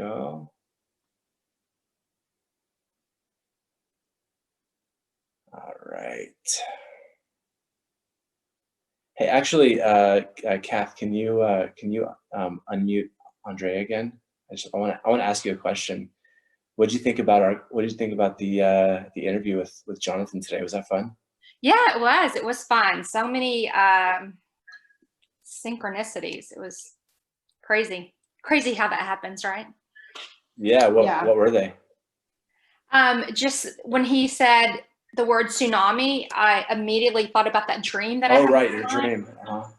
go. All right. Hey, actually, Kath, can you unmute Andrea again? I want to ask you a question. What did you think about the interview with Jonathan today? Was that fun? Yeah, it was. It was fun. So many synchronicities. It was crazy. Crazy how that happens, right? Yeah. What were they? Just when he said the word tsunami, I immediately thought about that dream that I had. Oh, right, your dream.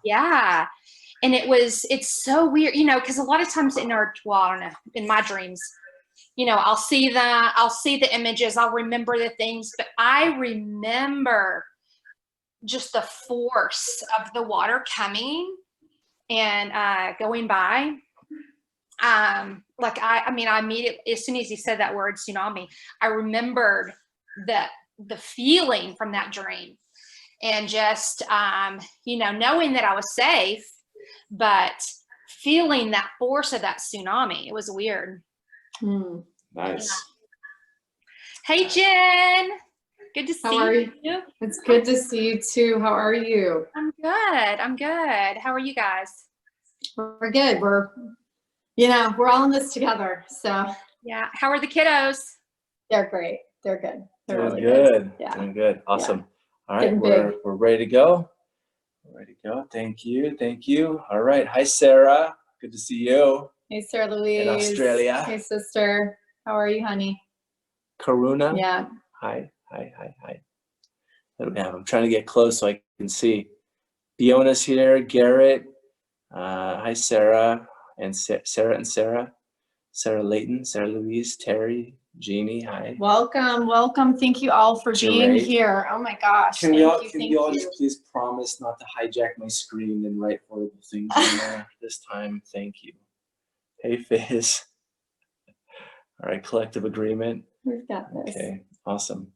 Yeah. And it's so weird, because a lot of times I don't know, in my dreams, I'll see the images, I'll remember the things, but I remember just the force of the water coming and going by. I immediately, as soon as he said that word tsunami, I remembered the feeling from that dream, and just knowing that I was safe, but feeling that force of that tsunami. It was weird. Nice. Yeah. Hey, Jen. Good to see you. It's good to see you too. How are you? I'm good. How are you guys? We're good. We're all in this together. So yeah. How are the kiddos? They're great. They're good. They're really good. Yeah. Doing good. Awesome. Yeah. All right, we're ready to go. Ready to go. Thank you. All right. Hi, Sarah. Good to see you. Hey, Sarah Louise. In Australia. Hey, sister. How are you, honey? Karuna. Yeah. Hi. I'm trying to get close so I can see. Fiona's here. Garrett. Hi, Sarah. And Sarah. Sarah Layton. Sarah Louise. Terry. Jeannie. Hi. Welcome. Thank you all for being here. Oh my gosh. Can we all just please promise not to hijack my screen and write horrible things in there this time? Thank you. Hey, Fizz. All right, collective agreement. We've got this. Okay, awesome.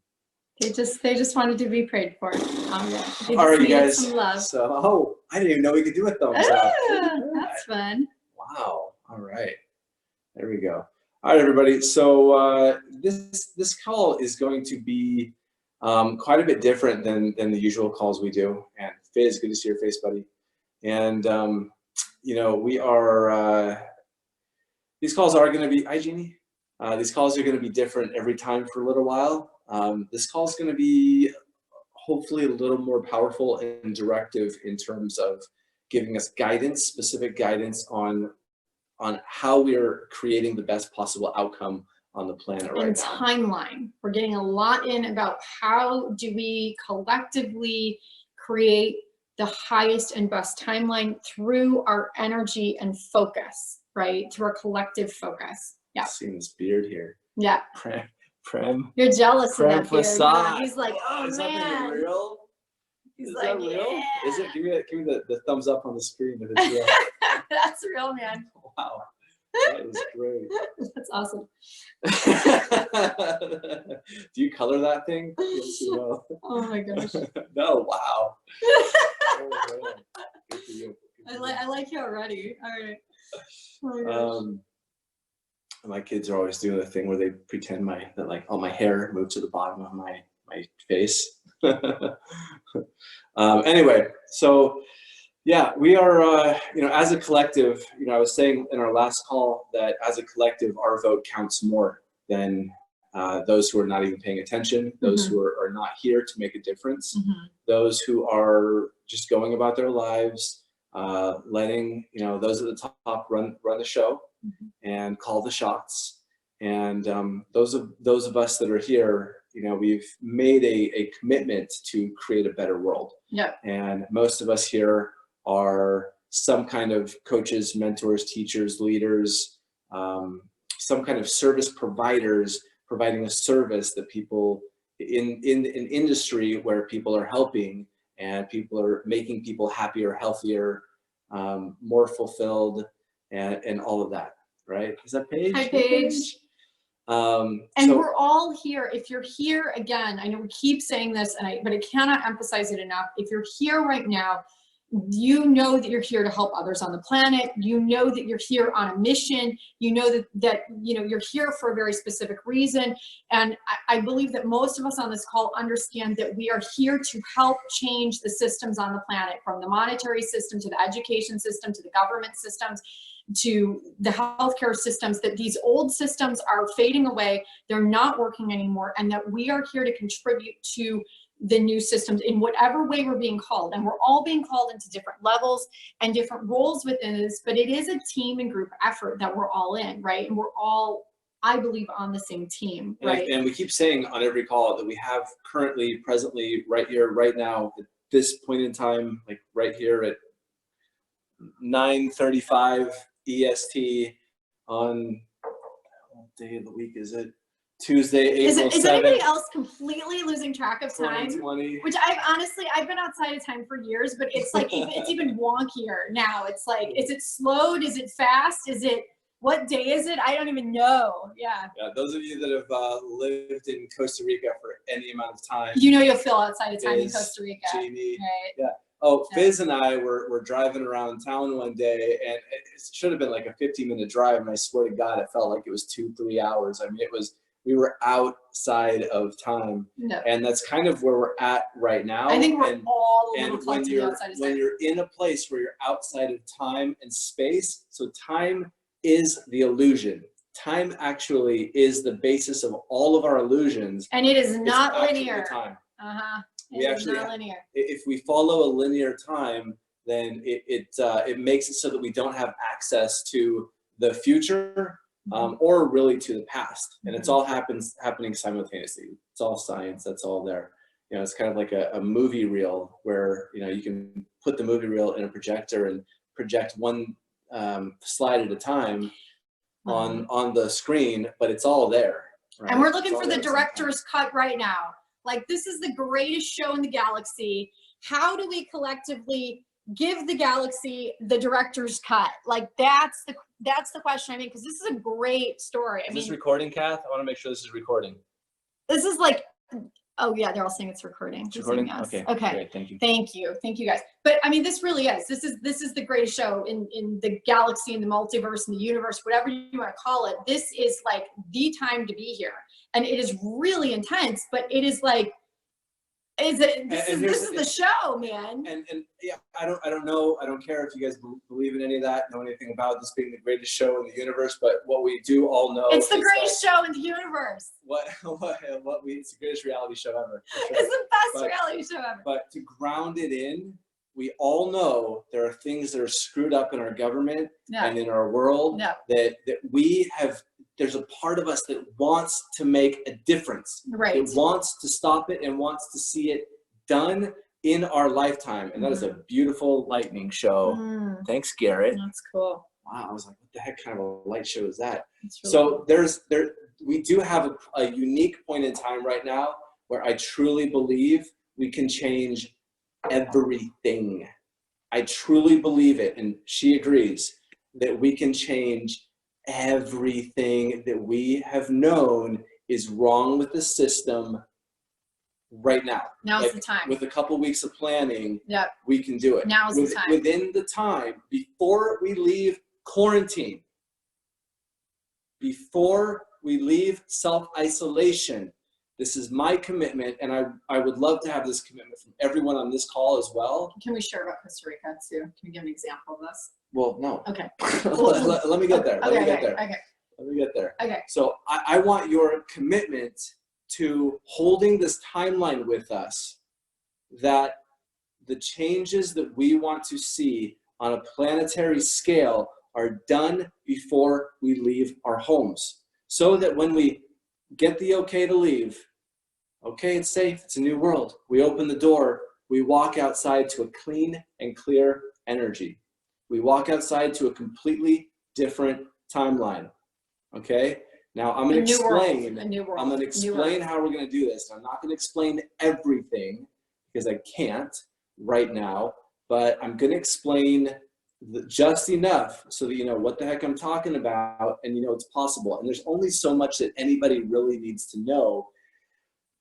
They just wanted to be prayed for. All right, you guys. Some love. So, I didn't even know we could do a thumbs up. That's fun. Wow. All right. There we go. All right, everybody. So this call is going to be quite a bit different than the usual calls we do. And Fizz, good to see your face, buddy. And we are. These calls are going to be. Hi, Jeannie. These calls are going to be different every time for a little while. This call is going to be hopefully a little more powerful and directive in terms of giving us guidance, specific guidance on how we are creating the best possible outcome on the planet right now. And timeline. We're getting a lot in about how do we collectively create the highest and best timeline through our energy and focus, right? Through our collective focus. Yeah. Seeing this beard here. Yeah. Prem. You're jealous of that beard. Facade. He's like, oh is man. That real? He's is like, that real? yeah. Is it? Give me the thumbs up on the screen if it's real. That's real, man. Wow. That is great. That's awesome. Do you color that thing? Yes, no. Oh my gosh. No, wow. Oh, good for you. I like you already. All right. Oh my gosh. My kids are always doing the thing where they pretend that all my hair moved to the bottom of my face. Anyway, so yeah, we are, as a collective, I was saying in our last call that as a collective, our vote counts more than those who are not even paying attention, those who are not here to make a difference, those who are just going about their lives, letting, those at the top run the show and call the shots. And those of us that are here, we've made a commitment to create a better world. Yep. And most of us here are some kind of coaches, mentors, teachers, leaders, some kind of service providers, providing a service that people in an industry where people are helping and people are making people happier, healthier, more fulfilled, and all of that, right? Is that Paige? Hi, Paige. We're all here. If you're here, again, I know we keep saying this, but I cannot emphasize it enough. If you're here right now, you know that you're here to help others on the planet. You know that you're here on a mission. You know that you're here for a very specific reason. And I believe that most of us on this call understand that we are here to help change the systems on the planet, from the monetary system to the education system to the government systems to the healthcare systems, that these old systems are fading away. They're not working anymore. And that we are here to contribute to the new systems in whatever way we're being called. And we're all being called into different levels and different roles within this, but it is a team and group effort that we're all in, right? And we're all, I believe, on the same team, right? And we keep saying on every call that we have currently, presently, right here, right now, at this point in time, like right here at 9:35 EST on, what day of the week is it? Tuesday, April 7th. Is anybody else completely losing track of time? 2020. Which I've been outside of time for years, but it's like, it's even wonkier now. It's like, is it slowed? Is it fast? What day is it? I don't even know. Yeah. Yeah, those of you that have lived in Costa Rica for any amount of time. You'll feel outside of time in Costa Rica. Jamie. Right. Yeah. Oh, Fizz and I were driving around town one day, and it should have been like a 15-minute drive, and I swear to God, it felt like it was 2-3 hours. I mean, we were outside of time, No. and that's kind of where we're at right now. I think we're all a little and when collectively outside of time. when you're in a place where you're outside of time and space, so time is the illusion. Time actually is the basis of all of our illusions. And it is It's not actually linear. Time. It is not linear. If we follow a linear time, then it makes it so that we don't have access to the future, or really to the past, and it's all happening simultaneously. It's all science. That's all there. It's kind of like a movie reel where you can put the movie reel in a projector and project one slide at a time on the screen, but it's all there. Right? And we're looking for the director's cut right now. Like, this is the greatest show in the galaxy. How do we collectively give the galaxy the director's cut? Like, that's the question. I mean, because this is a great story. Is this recording, Kath? I want to make sure this is recording. This is like, oh yeah, they're all saying it's recording. It's recording? Yes. Okay. Okay. Great, thank you. Thank you guys. But I mean, this really is. This is the greatest show in the galaxy, in the multiverse, in the universe, whatever you want to call it. This is like the time to be here, and it is really intense. But it is like, this is the show, man. And yeah, I don't know. I don't care if you guys believe in any of that, know anything about this being the greatest show in the universe. But what we do all know, it's the greatest show in the universe. It's the greatest reality show ever. Sure. It's the best reality show ever. But to ground it in, we all know there are things that are screwed up in our government and in our world that we have. There's a part of us that wants to make a difference. Right. It wants to stop it and wants to see it done in our lifetime. And that is a beautiful lightning show. Thanks, Garrett. That's cool. Wow, I was like, what the heck kind of a light show is that? Really So cool. We do have a unique point in time right now where I truly believe we can change everything. I truly believe it, and she agrees, that we can change everything that we have known is wrong with the system right now. Now's the time. With a couple weeks of planning, we can do it. Now's the time. Within the time, before we leave quarantine, before we leave self-isolation, this is my commitment, and I would love to have this commitment from everyone on this call as well. Can we share about Costa Rica too? Can we give an example of this? Well, no. Okay. let me get there. Let me get there. Okay. Let me get there. Okay. So I want your commitment to holding this timeline with us, that the changes that we want to see on a planetary scale are done before we leave our homes, so that when we get the okay to leave, okay, it's safe, it's a new world, we open the door, we walk outside to a clean and clear energy. We walk outside to a completely different timeline. Okay? Now I'm going to explain. I'm going to explain how we're going to do this. I'm not going to explain everything because I can't right now, but I'm going to explain just enough so that you know what the heck I'm talking about and you know it's possible. And there's only so much that anybody really needs to know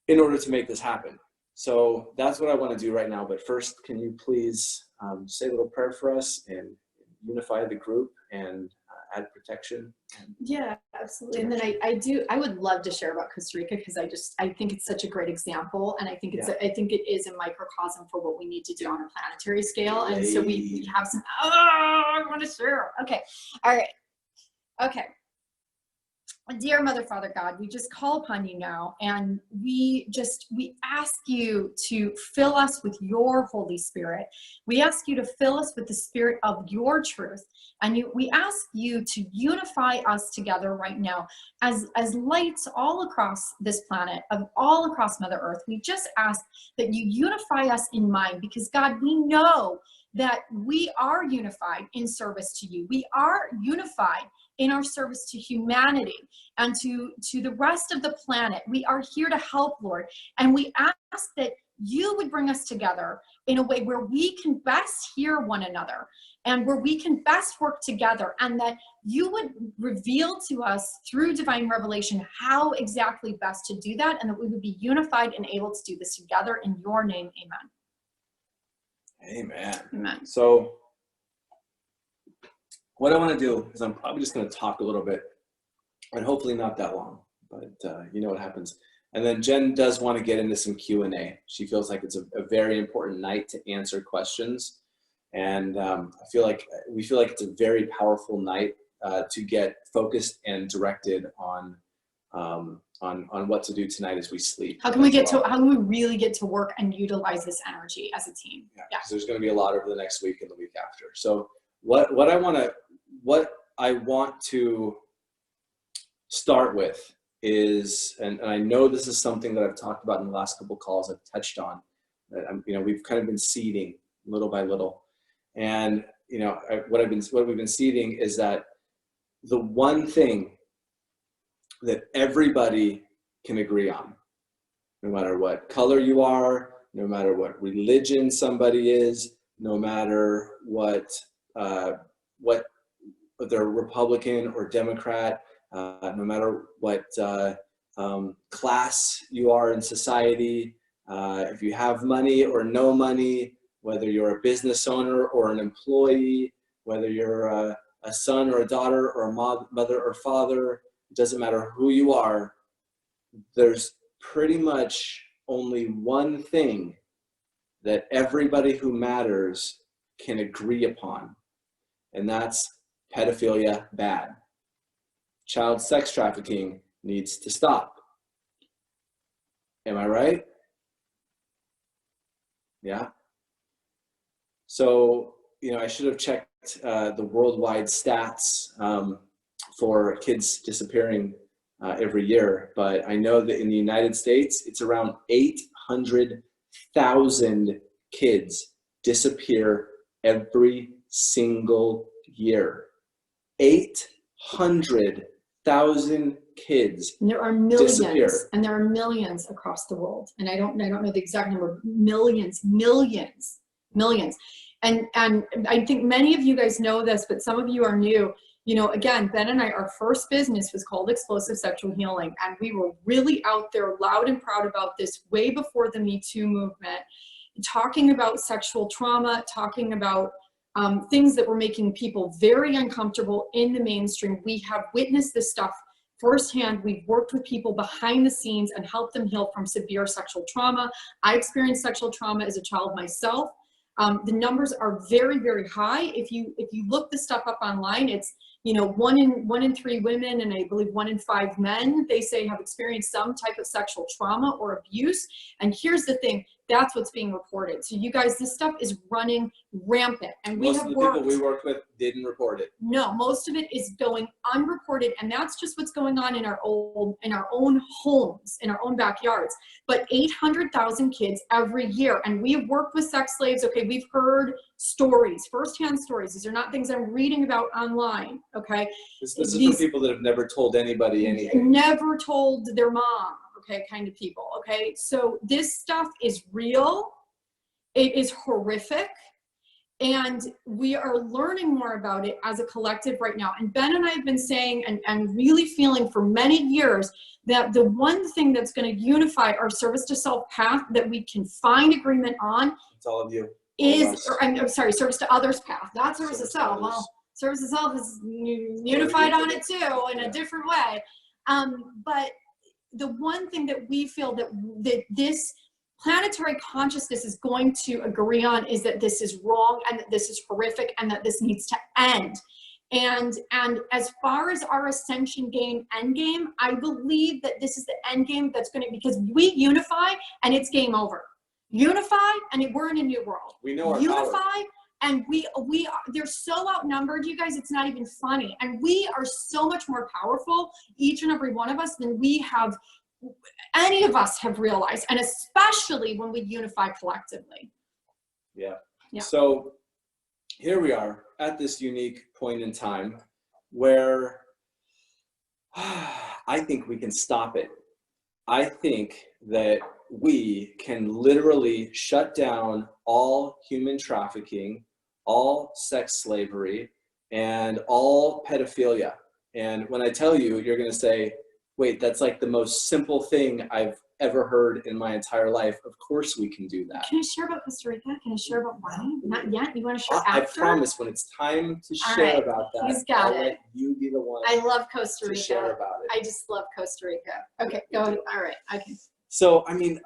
in order to make this happen. So that's what I want to do right now. But first, can you please say a little prayer for us and unify the group and add protection? Yeah, absolutely. And then I would love to share about Costa Rica because I think it's such a great example, and I think I think it is a microcosm for what we need to do on a planetary scale. And so we have some. Oh, I want to share. Okay, all right. Okay. Dear Mother, Father, God, we just call upon you now, and we ask you to fill us with your Holy Spirit. We ask you to fill us with the spirit of your truth, and we ask you to unify us together right now as lights all across this planet, all across Mother Earth. We just ask that you unify us in mind, because God, we know that we are unified in service to you. We are unified in our service to humanity and to the rest of the planet. We are here to help, Lord. And we ask that you would bring us together in a way where we can best hear one another and where we can best work together, and that you would reveal to us through divine revelation how exactly best to do that, and that we would be unified and able to do this together. In your name, amen. Amen. Amen. So what I want to do is I'm probably just going to talk a little bit, and hopefully not that long, but you know what happens. And then Jen does want to get into some Q&A. She feels like it's a very important night to answer questions. And we feel like it's a very powerful night to get focused and directed on what to do tonight as we sleep. How can we really get to work and utilize this energy as a team? Yeah, because there's going to be a lot over the next week and the week after. So what I want to start with is, and I know this is something that I've talked about in the last couple of calls, I've touched on, that we've kind of been seeding little by little. And what we've been seeding is that the one thing that everybody can agree on, no matter what color you are, no matter what religion somebody is, no matter what they're Republican or Democrat, no matter what class you are in society, if you have money or no money, whether you're a business owner or an employee, whether you're a son or a daughter or a mother or father, it doesn't matter who you are, there's pretty much only one thing that everybody who matters can agree upon, and that's pedophilia bad. Child sex trafficking needs to stop. Am I right? Yeah. So, I should have checked the worldwide stats for kids disappearing every year, but I know that in the United States, it's around 800,000 kids disappear every single year. 800,000 kids. And there are millions, disappear. And there are millions across the world. And I don't know the exact number. Millions. And I think many of you guys know this, but some of you are new. Again, Ben and I, our first business was called Explosive Sexual Healing, and we were really out there loud and proud about this way before the Me Too movement, talking about sexual trauma, talking about things that were making people very uncomfortable in the mainstream. We have witnessed this stuff firsthand. We've worked with people behind the scenes and helped them heal from severe sexual trauma. I experienced sexual trauma as a child myself. The numbers are very, very high. If you look this stuff up online, it's 1 in 3 women and I believe 1 in 5 men, they say, have experienced some type of sexual trauma or abuse. And here's the thing, that's what's being reported. So you guys, this stuff is running rampant, and most of the people we worked with didn't report it. No, most of it is going unreported, and that's just what's going on in our own homes, in our own backyards. But 800,000 kids every year, and we have worked with sex slaves. Okay, we've heard stories, firsthand stories. These are not things I'm reading about online. Okay, this is from people that have never told anybody anything. Never told their mom. Okay, kind of people. Okay, so this stuff is real. It is horrific. And we are learning more about it as a collective right now. And Ben and I have been saying and really feeling for many years that the one thing that's going to unify our service to self path that we can find agreement on, It's all of you. is, or, I'm sorry, service to others path, not service to self. Well, service to self is unified on it too in a different way. But the one thing that we feel that this planetary consciousness is going to agree on is that this is wrong and that this is horrific and that this needs to end. And as far as our ascension game end game, I believe that this is the end game that's going to, because we unify and it's game over. Unify and we're in a new world. We know our Unify power. and we are, they're so outnumbered, you guys, it's not even funny. And we are so much more powerful, each and every one of us, than we have, any of us have realized, and especially when we unify collectively. Yeah. Yeah. So here we are at this unique point in time where I think we can stop it. I think that we can literally shut down all human trafficking, all sex slavery, and all pedophilia. And when I tell you, you're going to say, wait, that's like the most simple thing I've ever heard in my entire life. Of course we can do that. Can I share about Costa Rica? Can I share about why? Not yet? You want to share I after? promise when it's time to All share right. about that, He's got I'll it. let you be the one I love Costa to Rica. share about it. I just love Costa Rica. Okay, go ahead. All right, I can. So, I mean,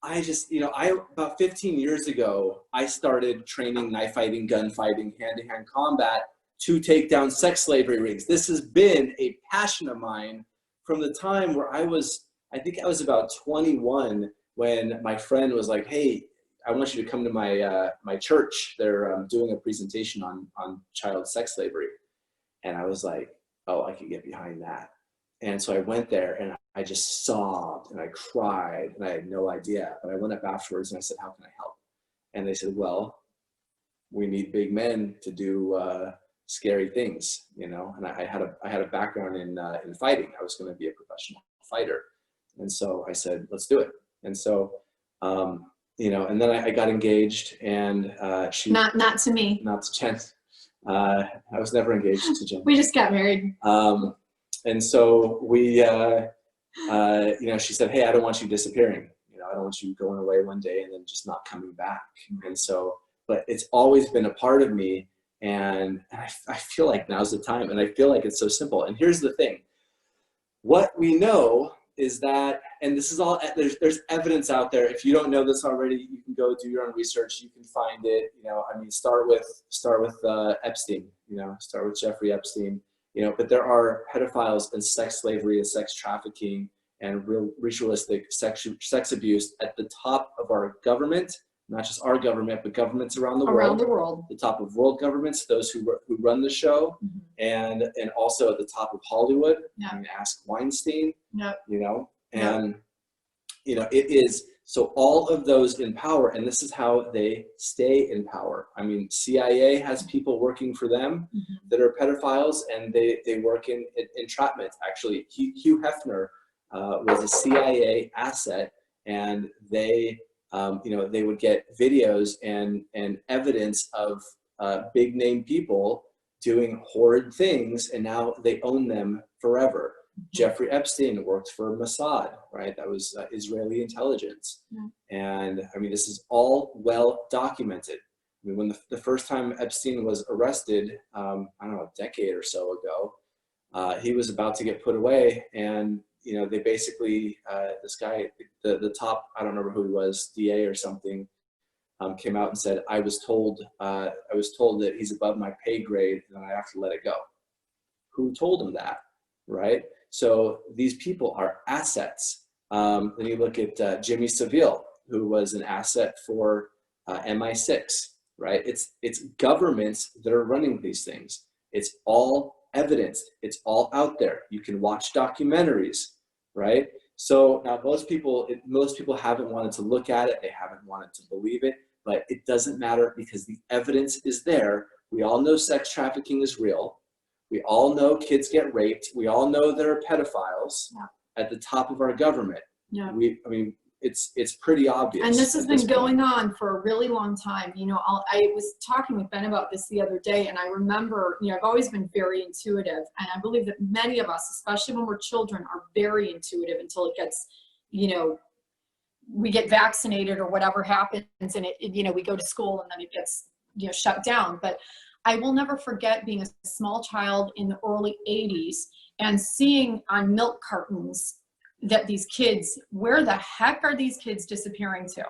I just, about 15 years ago, I started training knife fighting, gun fighting, hand-to-hand combat to take down sex slavery rings. This has been a passion of mine from the time where I think I was about 21 when my friend was like, hey, I want you to come to my church. They're doing a presentation on child sex slavery. And I was like, oh, I could get behind that. And so I went there and I just sobbed and I cried and I had no idea. But I went up afterwards and I said, how can I help? And they said, well, we need big men to do scary things, And I had a background in fighting. I was going to be a professional fighter. And so I said, let's do it. And so, and then I got engaged and she. Not to me. Not to Jen. I was never engaged to Jen. We just got married. And so we, she said, hey, I don't want you disappearing. I don't want you going away one day and then just not coming back. And so, but it's always been a part of me. And I feel like now's the time. And I feel like it's so simple. And here's the thing. What we know is that, and this is all, there's evidence out there. If you don't know this already, you can go do your own research. You can find it, start with Epstein, start with Jeffrey Epstein. But there are pedophiles and sex slavery and sex trafficking and real ritualistic sex abuse at the top of our government, not just our government, but governments around the world. Around the world. The top of world governments, those who run the show, and also at the top of Hollywood. Yeah. I mean, ask Weinstein. Yeah. And it is. So all of those in power, and this is how they stay in power. I mean, CIA has people working for them that are pedophiles, and they work in entrapment. Actually, Hugh Hefner was a CIA asset, and they would get videos and evidence of big name people doing horrid things, and now they own them forever. Jeffrey Epstein worked for Mossad, right? That was Israeli intelligence. And I mean, this is all well documented. I mean, when the first time Epstein was arrested, I don't know, a decade or so ago, he was about to get put away. And, they basically, this guy, the top, I don't remember who he was, DA or something, came out and said, I was told that he's above my pay grade and I have to let it go. Who told him that, right? So these people are assets. Then you look at Jimmy Savile, who was an asset for MI6, right? It's governments that are running these things. It's all evidenced. It's all out there. You can watch documentaries, right? So now most people haven't wanted to look at it. They haven't wanted to believe it, but it doesn't matter because the evidence is there. We all know sex trafficking is real. We all know kids get raped. We all know there are pedophiles at the top of our government. Yeah. it's pretty obvious. And this has at been point. going on for a really long time. You know, I was talking with Ben about this the other day, and I remember, you know, I've always been very intuitive, and I believe that many of us, especially when we're children, are very intuitive until it gets, you know, we get vaccinated or whatever happens, and you know, we go to school and then it gets, you know, shut down. But I will never forget being a small child in the early 80s and seeing on milk cartons that these kids, where the heck are these kids disappearing to?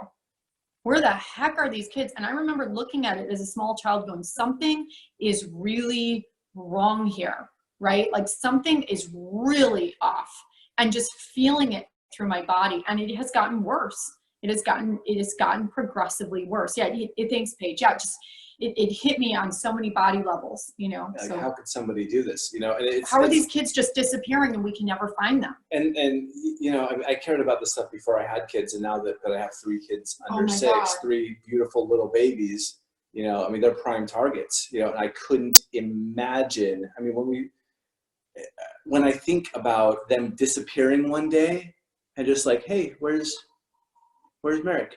Where the heck are these kids? And I remember looking at it as a small child going, something is really wrong here, right? Like something is really off, and just feeling it through my body. And it has gotten worse. It has gotten progressively worse. Yeah, thanks, Paige. Yeah, just, it hit me on so many body levels, you know. Like, so how could somebody do this? You know, and how are these kids just disappearing and we can never find them? And you know, I cared about this stuff before I had kids, and now that I have 3 kids under Oh my 6, God. 3 beautiful little babies, you know, I mean, they're prime targets, you know, and I couldn't imagine. I mean, when I think about them disappearing one day and just like, hey, where's Merrick?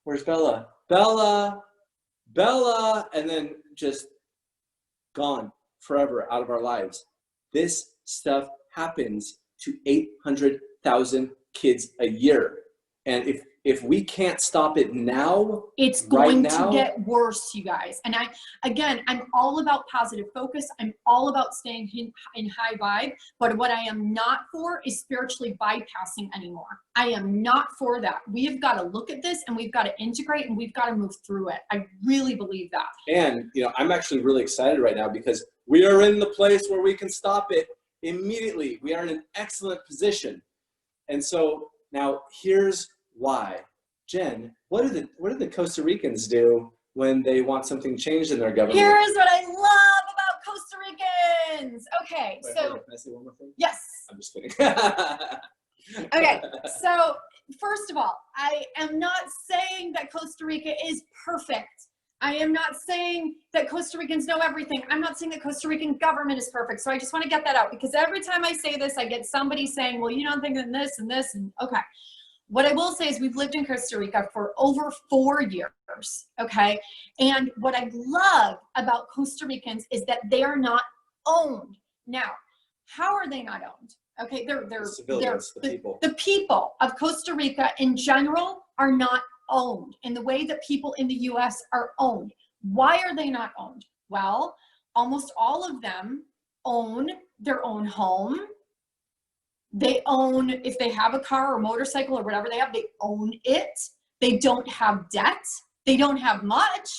Where's Bella? Bella, and then just gone forever out of our lives. This stuff happens to 800,000 kids a year. And if we can't stop it now, it's right going now, to get worse, you guys. And I'm all about positive focus. I'm all about staying in high vibe. But what I am not for is spiritually bypassing anymore. I am not for that. We have got to look at this, and we've got to integrate, and we've got to move through it. I really believe that. and you know, I'm actually really excited right now because we are in the place where we can stop it immediately. We are in an excellent position. And so now here's why. Jen, what do the Costa Ricans do when they want something changed in their government? Here's what I love about Costa Ricans. Okay, Wait, so hold on, can I say one more thing? yes. I'm just kidding. Okay, so first of all, I am not saying that Costa Rica is perfect. I am not saying that Costa Ricans know everything. I'm not saying that Costa Rican government is perfect. So I just want to get that out, because every time I say this, I get somebody saying, well, you don't think of this and this, and okay. What I will say is we've lived in Costa Rica for over 4 years, okay? And what I love about Costa Ricans is that they are not owned. Now, how are they not owned? Okay, they're The civilians, the people. The people of Costa Rica in general are not owned in the way that people in the US are owned. Why are they not owned? Well, almost all of them own their own home. They own, if they have a car or motorcycle or whatever they have, they own it. They don't have debt. They don't have much,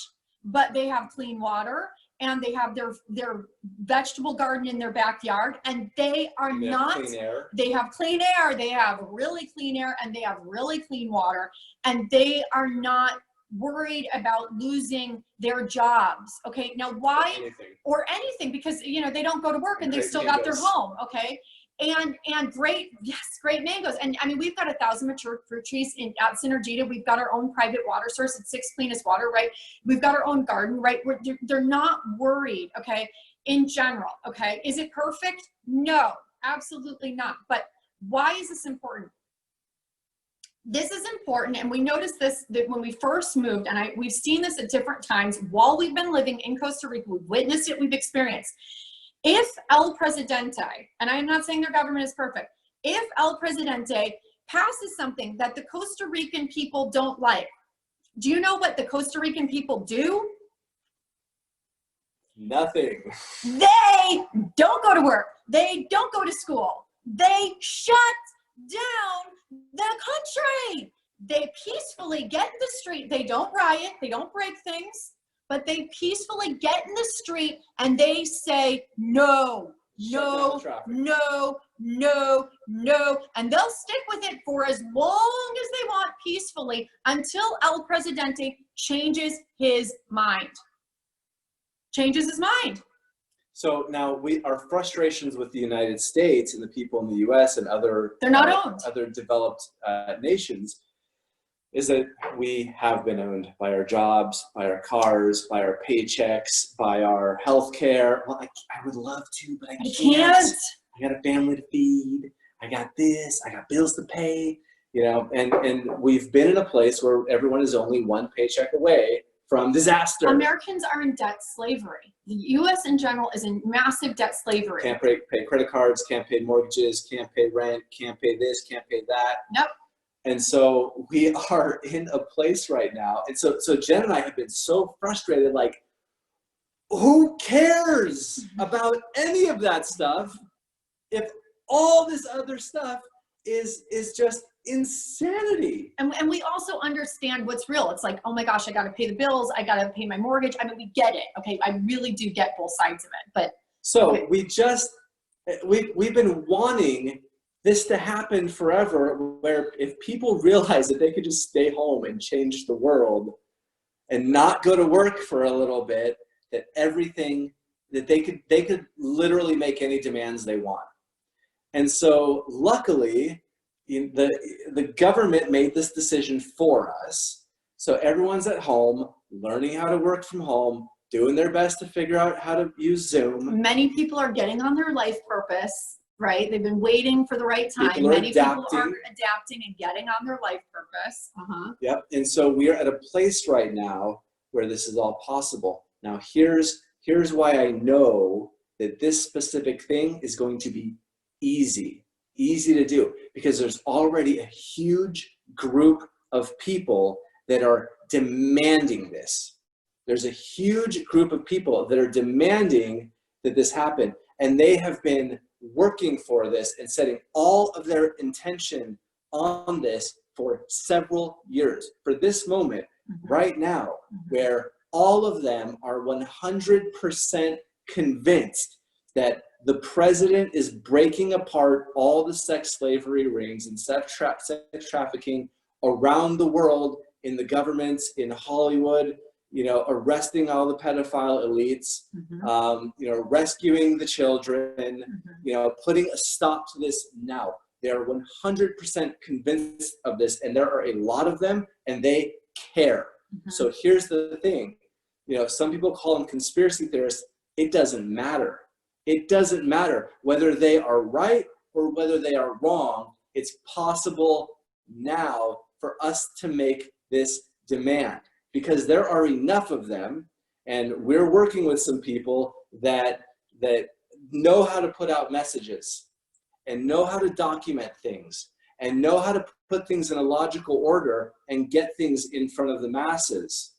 but they have clean water, and they have their vegetable garden in their backyard, and they are not, clean air. they have clean air, they have really clean air, and they have really clean water, and they are not worried about losing their jobs. Okay, now why? Or anything, because, you know, they don't go to work and they've still got their home. Okay. And great, yes, great mangoes. And I mean, we've got 1,000 mature fruit trees at Synergita. We've got our own private water source. It's 6th cleanest water, right? We've got our own garden, right? They're not worried, okay, in general, okay? Is it perfect? No, absolutely not. But why is this important? This is important, and we noticed this that when we first moved, and we've seen this at different times while we've been living in Costa Rica. We've witnessed it, we've experienced. If El Presidente, and I'm not saying their government is perfect, if El Presidente passes something that the Costa Rican people don't like, do you know what the Costa Rican people do? Nothing. They don't go to work. They don't go to school. They shut down the country. They peacefully get in the street. They don't riot. They don't break things. But they peacefully get in the street and they say, no, no, no, no, no. And they'll stick with it for as long as they want peacefully until El Presidente changes his mind. Changes his mind. So now our frustrations with the United States and the people in the US and other, they're not owned. Other developed nations is that we have been owned by our jobs, by our cars, by our paychecks, by our health care. Well, I would love to, but I can't. I got a family to feed. I got this. I got bills to pay. you know, and we've been in a place where everyone is only one paycheck away from disaster. Americans are in debt slavery. The US in general is in massive debt slavery. Can't pay credit cards, can't pay mortgages, can't pay rent, can't pay this, can't pay that. Yep. And so we are in a place right now. And so Jen and I have been so frustrated, like, who cares about any of that stuff if all this other stuff is just insanity? And we also understand what's real. It's like, oh my gosh, I got to pay the bills. I got to pay my mortgage. I mean, we get it. Okay. I really do get both sides of it. But so okay. we've been wanting this to happen forever, where if people realize that they could just stay home and change the world and not go to work for a little bit, that everything, that they could literally make any demands they want. And so luckily, the government made this decision for us. So everyone's at home, learning how to work from home, doing their best to figure out how to use Zoom. Many people are getting on their life purpose, right? They've been waiting for the right time. People are Many people adapting. are adapting and getting on their life purpose. Yep. And so we are at a place right now where this is all possible. Now here's why I know that this specific thing is going to be easy to do, because there's already a huge group of people that are demanding this. There's a huge group of people that are demanding that this happen, and they have been working for this and setting all of their intention on this for several years, for this moment right now, where all of them are 100% convinced that the president is breaking apart all the sex slavery rings and sex trafficking around the world, in the governments, in Hollywood, you know, arresting all the pedophile elites, you know, rescuing the children, you know, putting a stop to this now. They are 100% convinced of this, and there are a lot of them, and they care. So here's the thing, you know, some people call them conspiracy theorists. It doesn't matter. It doesn't matter whether they are right or whether they are wrong. It's possible now for us to make this demand, because there are enough of them, and we're working with some people that know how to put out messages and know how to document things and know how to put things in a logical order and get things in front of the masses.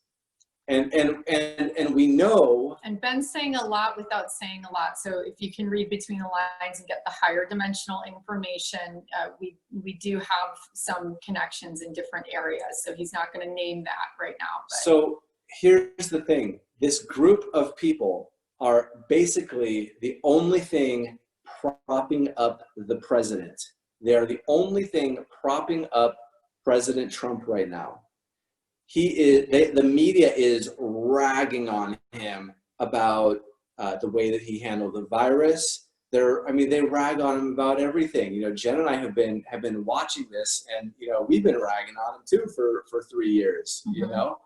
And we know. And Ben's saying a lot without saying a lot. So if you can read between the lines and get the higher dimensional information, we do have some connections in different areas. So he's not going to name that right now. But. So here's the thing. This group of people are basically the only thing propping up the president. They are the only thing propping up President Trump right now. The media is ragging on him about the way that he handled the virus. They rag on him about everything. You know, Jen and I have been watching this, and you know, we've been ragging on him too for 3 years. You know,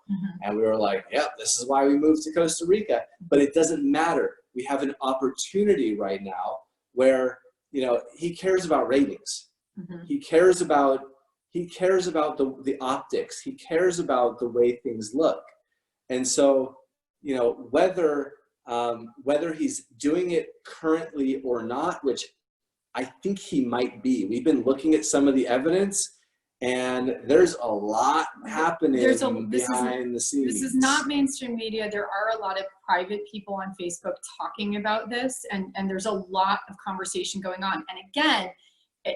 and we were like, "Yep, this is why we moved to Costa Rica." But it doesn't matter. We have an opportunity right now where, you know, he cares about ratings. He cares about the optics. He cares about the way things look. And so, you know, whether he's doing it currently or not, which I think he might be. We've been looking at some of the evidence, and there's a lot happening behind the scenes. This is not mainstream media. There are a lot of private people on Facebook talking about this, and there's a lot of conversation going on. And again,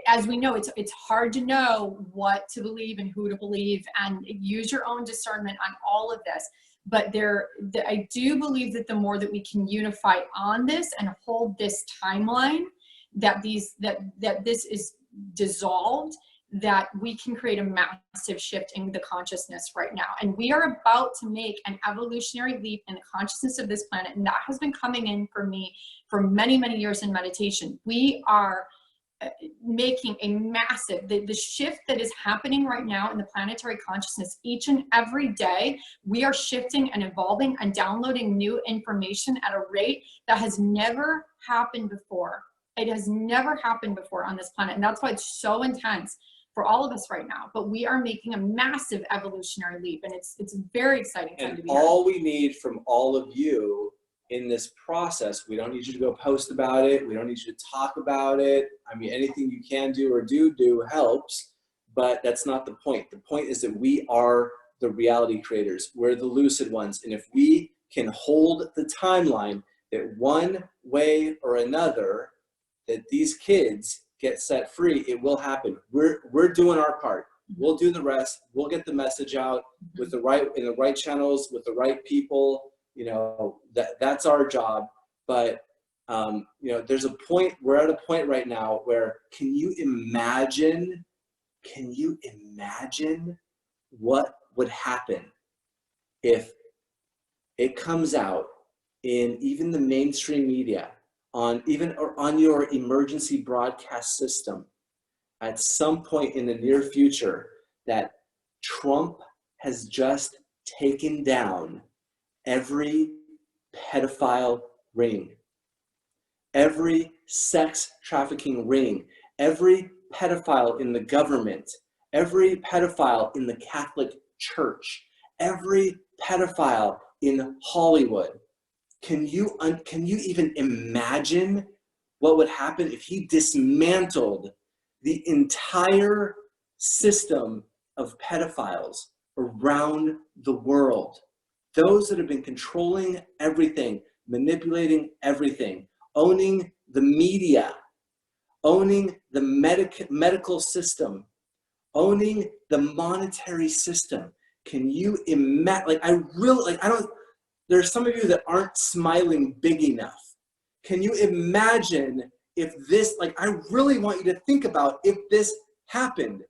as we know, it's hard to know what to believe and who to believe, and use your own discernment on all of this. But I do believe that the more that we can unify on this and hold this timeline, that this is dissolved, that we can create a massive shift in the consciousness right now. And we are about to make an evolutionary leap in the consciousness of this planet, and that has been coming in for me for many, many years in meditation. We are making a massive, the shift that is happening right now in the planetary consciousness. Each and every day, we are shifting and evolving and downloading new information at a rate that has never happened before. It has never happened before on this planet. And that's why it's so intense. for all of us right now, but we are making a massive evolutionary leap, and it's a very exciting time And to be here. all we need from all of you in this process, we don't need you to go post about it. We don't need you to talk about it. I mean, anything you can do or do helps, but that's not the point. The point is that we are the reality creators. We're the lucid ones. And if we can hold the timeline that one way or another, that these kids get set free, it will happen. We're doing our part. We'll do the rest. We'll get the message out with the right channels, with the right people. You know, that's our job. But you know, there's a point, we're at a point right now where can you imagine what would happen if it comes out in even the mainstream media, on your emergency broadcast system at some point in the near future, that Trump has just taken down every pedophile ring, every sex trafficking ring, every pedophile in the government, every pedophile in the Catholic Church, every pedophile in Hollywood. Can you even imagine what would happen if he dismantled the entire system of pedophiles around the world? Those that have been controlling everything, manipulating everything, owning the media, owning the medical system, owning the monetary system. Can you imagine? There's some of you that aren't smiling big enough. Can you imagine if this, I really want you to think about if this happened.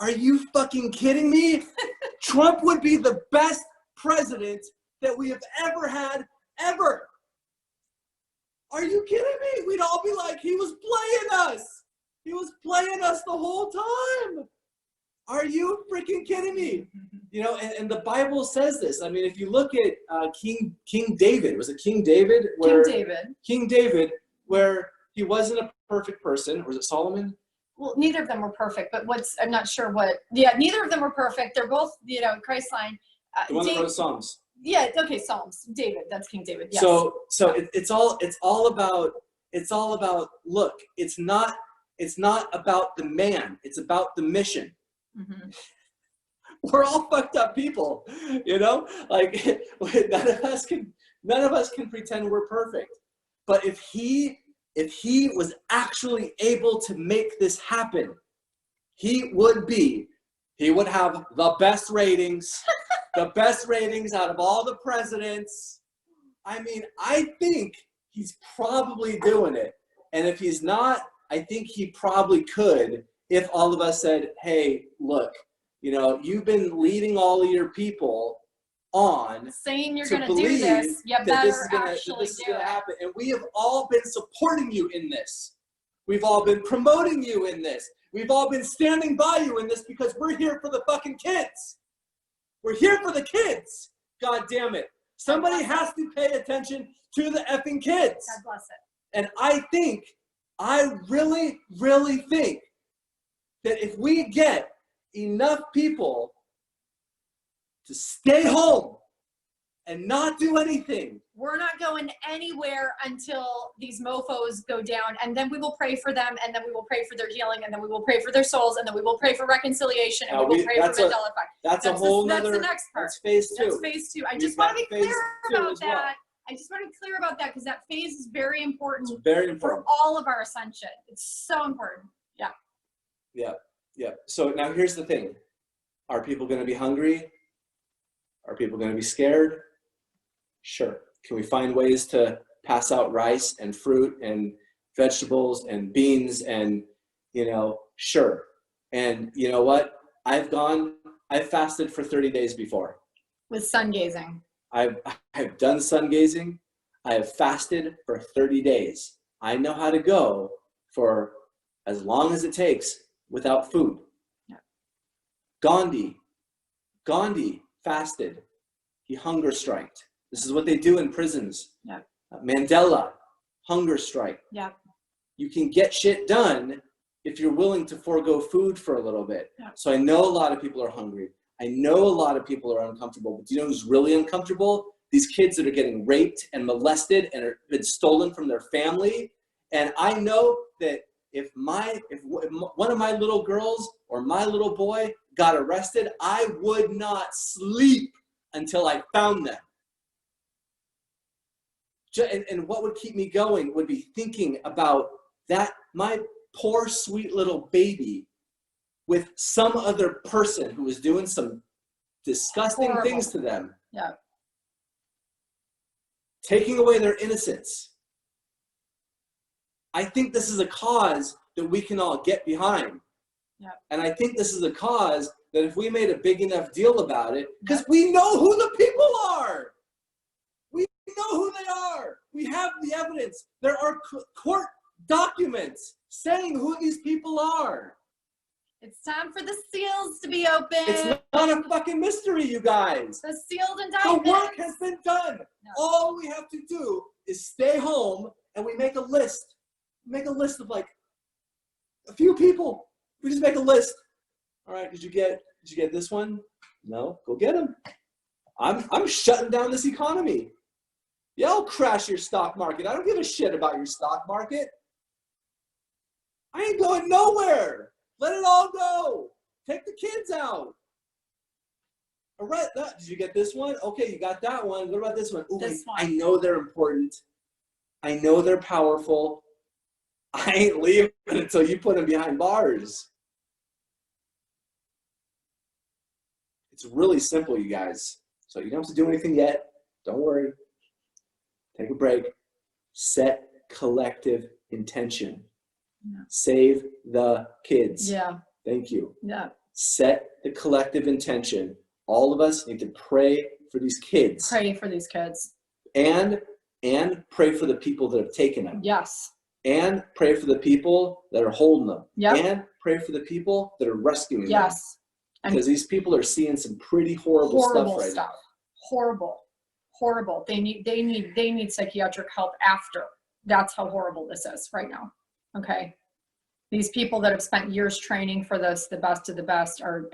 Are you fucking kidding me? Trump would be the best president that we have ever had, ever. Are you kidding me? We'd all be like, he was playing us. He was playing us the whole time. Are you freaking kidding me? You know, and the Bible says this. I mean, if you look at King David, was it King David? King David, where he wasn't a perfect person. Or was it Solomon? Well, neither of them were perfect, but I'm not sure neither of them were perfect. They're both, Christ-line. The one that wrote Psalms. Yeah, okay, Psalms. David, that's King David. Yes. So it's all about, look, it's not about the man, it's about the mission. Mm-hmm. We're all fucked up people, none of us can pretend we're perfect. But if he was actually able to make this happen, he would have the best ratings, the best ratings out of all the presidents. I mean, I think he's probably doing it. And if he's not, I think he probably could if all of us said, hey, look, you've been leading all of your people on saying you're going to do this. You better this is going to happen. And we have all been supporting you in this. We've all been promoting you in this. We've all been standing by you in this because we're here for the fucking kids. We're here for the kids. God damn it. Somebody has to pay attention to the effing kids. God bless it. And I really, really think that if we get enough people to stay home and not do anything, we're not going anywhere until these mofos go down, and then we will pray for them, and then we will pray for their healing, and then we will pray for their souls, and then we will pray for reconciliation, and we will pray for Mandela effect. That's a whole nother. That's the next part. That's phase 2. That's phase 2. I just want to be clear about that. I just want to be clear about that because that phase is very important. It's very important for all of our ascension. It's so important. Yeah. Yeah. Yeah. So now here's the thing: are people going to be hungry? Are people going to be scared? Sure. Can we find ways to pass out rice and fruit and vegetables and beans and, sure. And you know what? I've fasted for 30 days before. With sun gazing. I've done sun gazing. I have fasted for 30 days. I know how to go for as long as it takes without food. Yeah. Gandhi fasted. He hunger striked. This is what they do in prisons. Yeah. Mandela, hunger strike. Yeah. You can get shit done if you're willing to forego food for a little bit. Yeah. So I know a lot of people are hungry. I know a lot of people are uncomfortable, but do you know who's really uncomfortable? These kids that are getting raped and molested and are been stolen from their family. And I know that if one of my little girls or my little boy got arrested, I would not sleep until I found them. And what would keep me going would be thinking about that, my poor sweet little baby with some other person who was doing some disgusting Horrible. things to them. Yeah. Taking away their innocence. I think this is a cause that we can all get behind. Yeah. And I think this is a cause that if we made a big enough deal about it, because we know who the people are. We know who they are. We have the evidence. There are court documents saying who these people are. It's time for the seals to be open. It's not a fucking mystery, you guys. The sealed The indictments. work has been done. No. All we have to do is stay home and we make a list. Make a list of like a few people. We just make a list. All right, did you get this one? No, go get them. I'm shutting down this economy. Yeah, I'll crash your stock market. I don't give a shit about your stock market. I ain't going nowhere. Let it all go. Take the kids out. All right, did you get this one? Okay, you got that one. What about this one? Ooh, This one. I know they're important. I know they're powerful. I ain't leaving until you put them behind bars. It's really simple, you guys. So you don't have to do anything yet. Don't worry. Take a break. Set collective intention. Yeah. Save the kids. Yeah. Thank you. Yeah. Set the collective intention. All of us need to pray for these kids. Pray for these kids. And pray for the people that have taken them. Yes. And pray for the people that are holding them. Yep. And pray for the people that are rescuing them. Yes. And Because these people are seeing some pretty horrible stuff right now. Horrible. They need psychiatric help after. That's how horrible this is right now. Okay. These people that have spent years training for this, the best of the best, are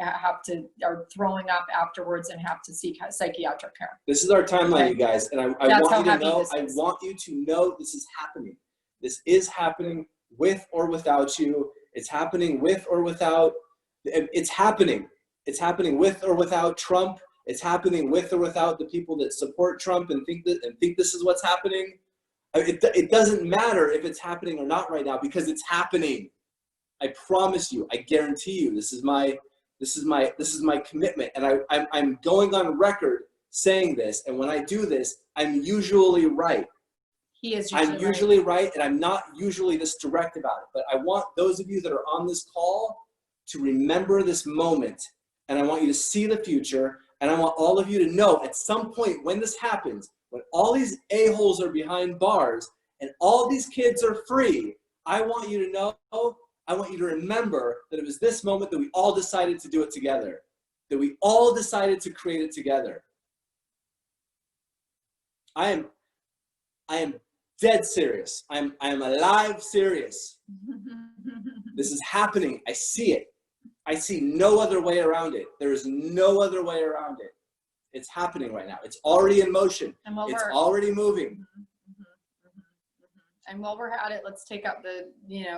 throwing up afterwards and have to seek psychiatric care. This is our timeline, Okay. you guys, and I That's want how you to heavy know. this I is. want you to know this is happening. This is happening with or without you. It's happening with or without. It's happening. It's happening with or without Trump. It's happening with or without the people that support Trump and think this is what's happening. It doesn't matter if it's happening or not right now because it's happening. I promise you. I guarantee you. This is my commitment, and I'm going on record saying this. And when I do this, I'm usually right. He is I'm usually right, and I'm not usually this direct about it. But I want those of you that are on this call to remember this moment, and I want you to see the future, and I want all of you to know at some point when this happens, when all these a-holes are behind bars and all these kids are free, I want you to know, I want you to remember that it was this moment that we all decided to do it together, that we all decided to create it together. I am dead serious. I'm alive serious. This is happening. I see it. I see no other way around it. There is no other way around it. It's happening right now. It's already in motion. And while It's we're already moving. And while we're at it, let's take up the,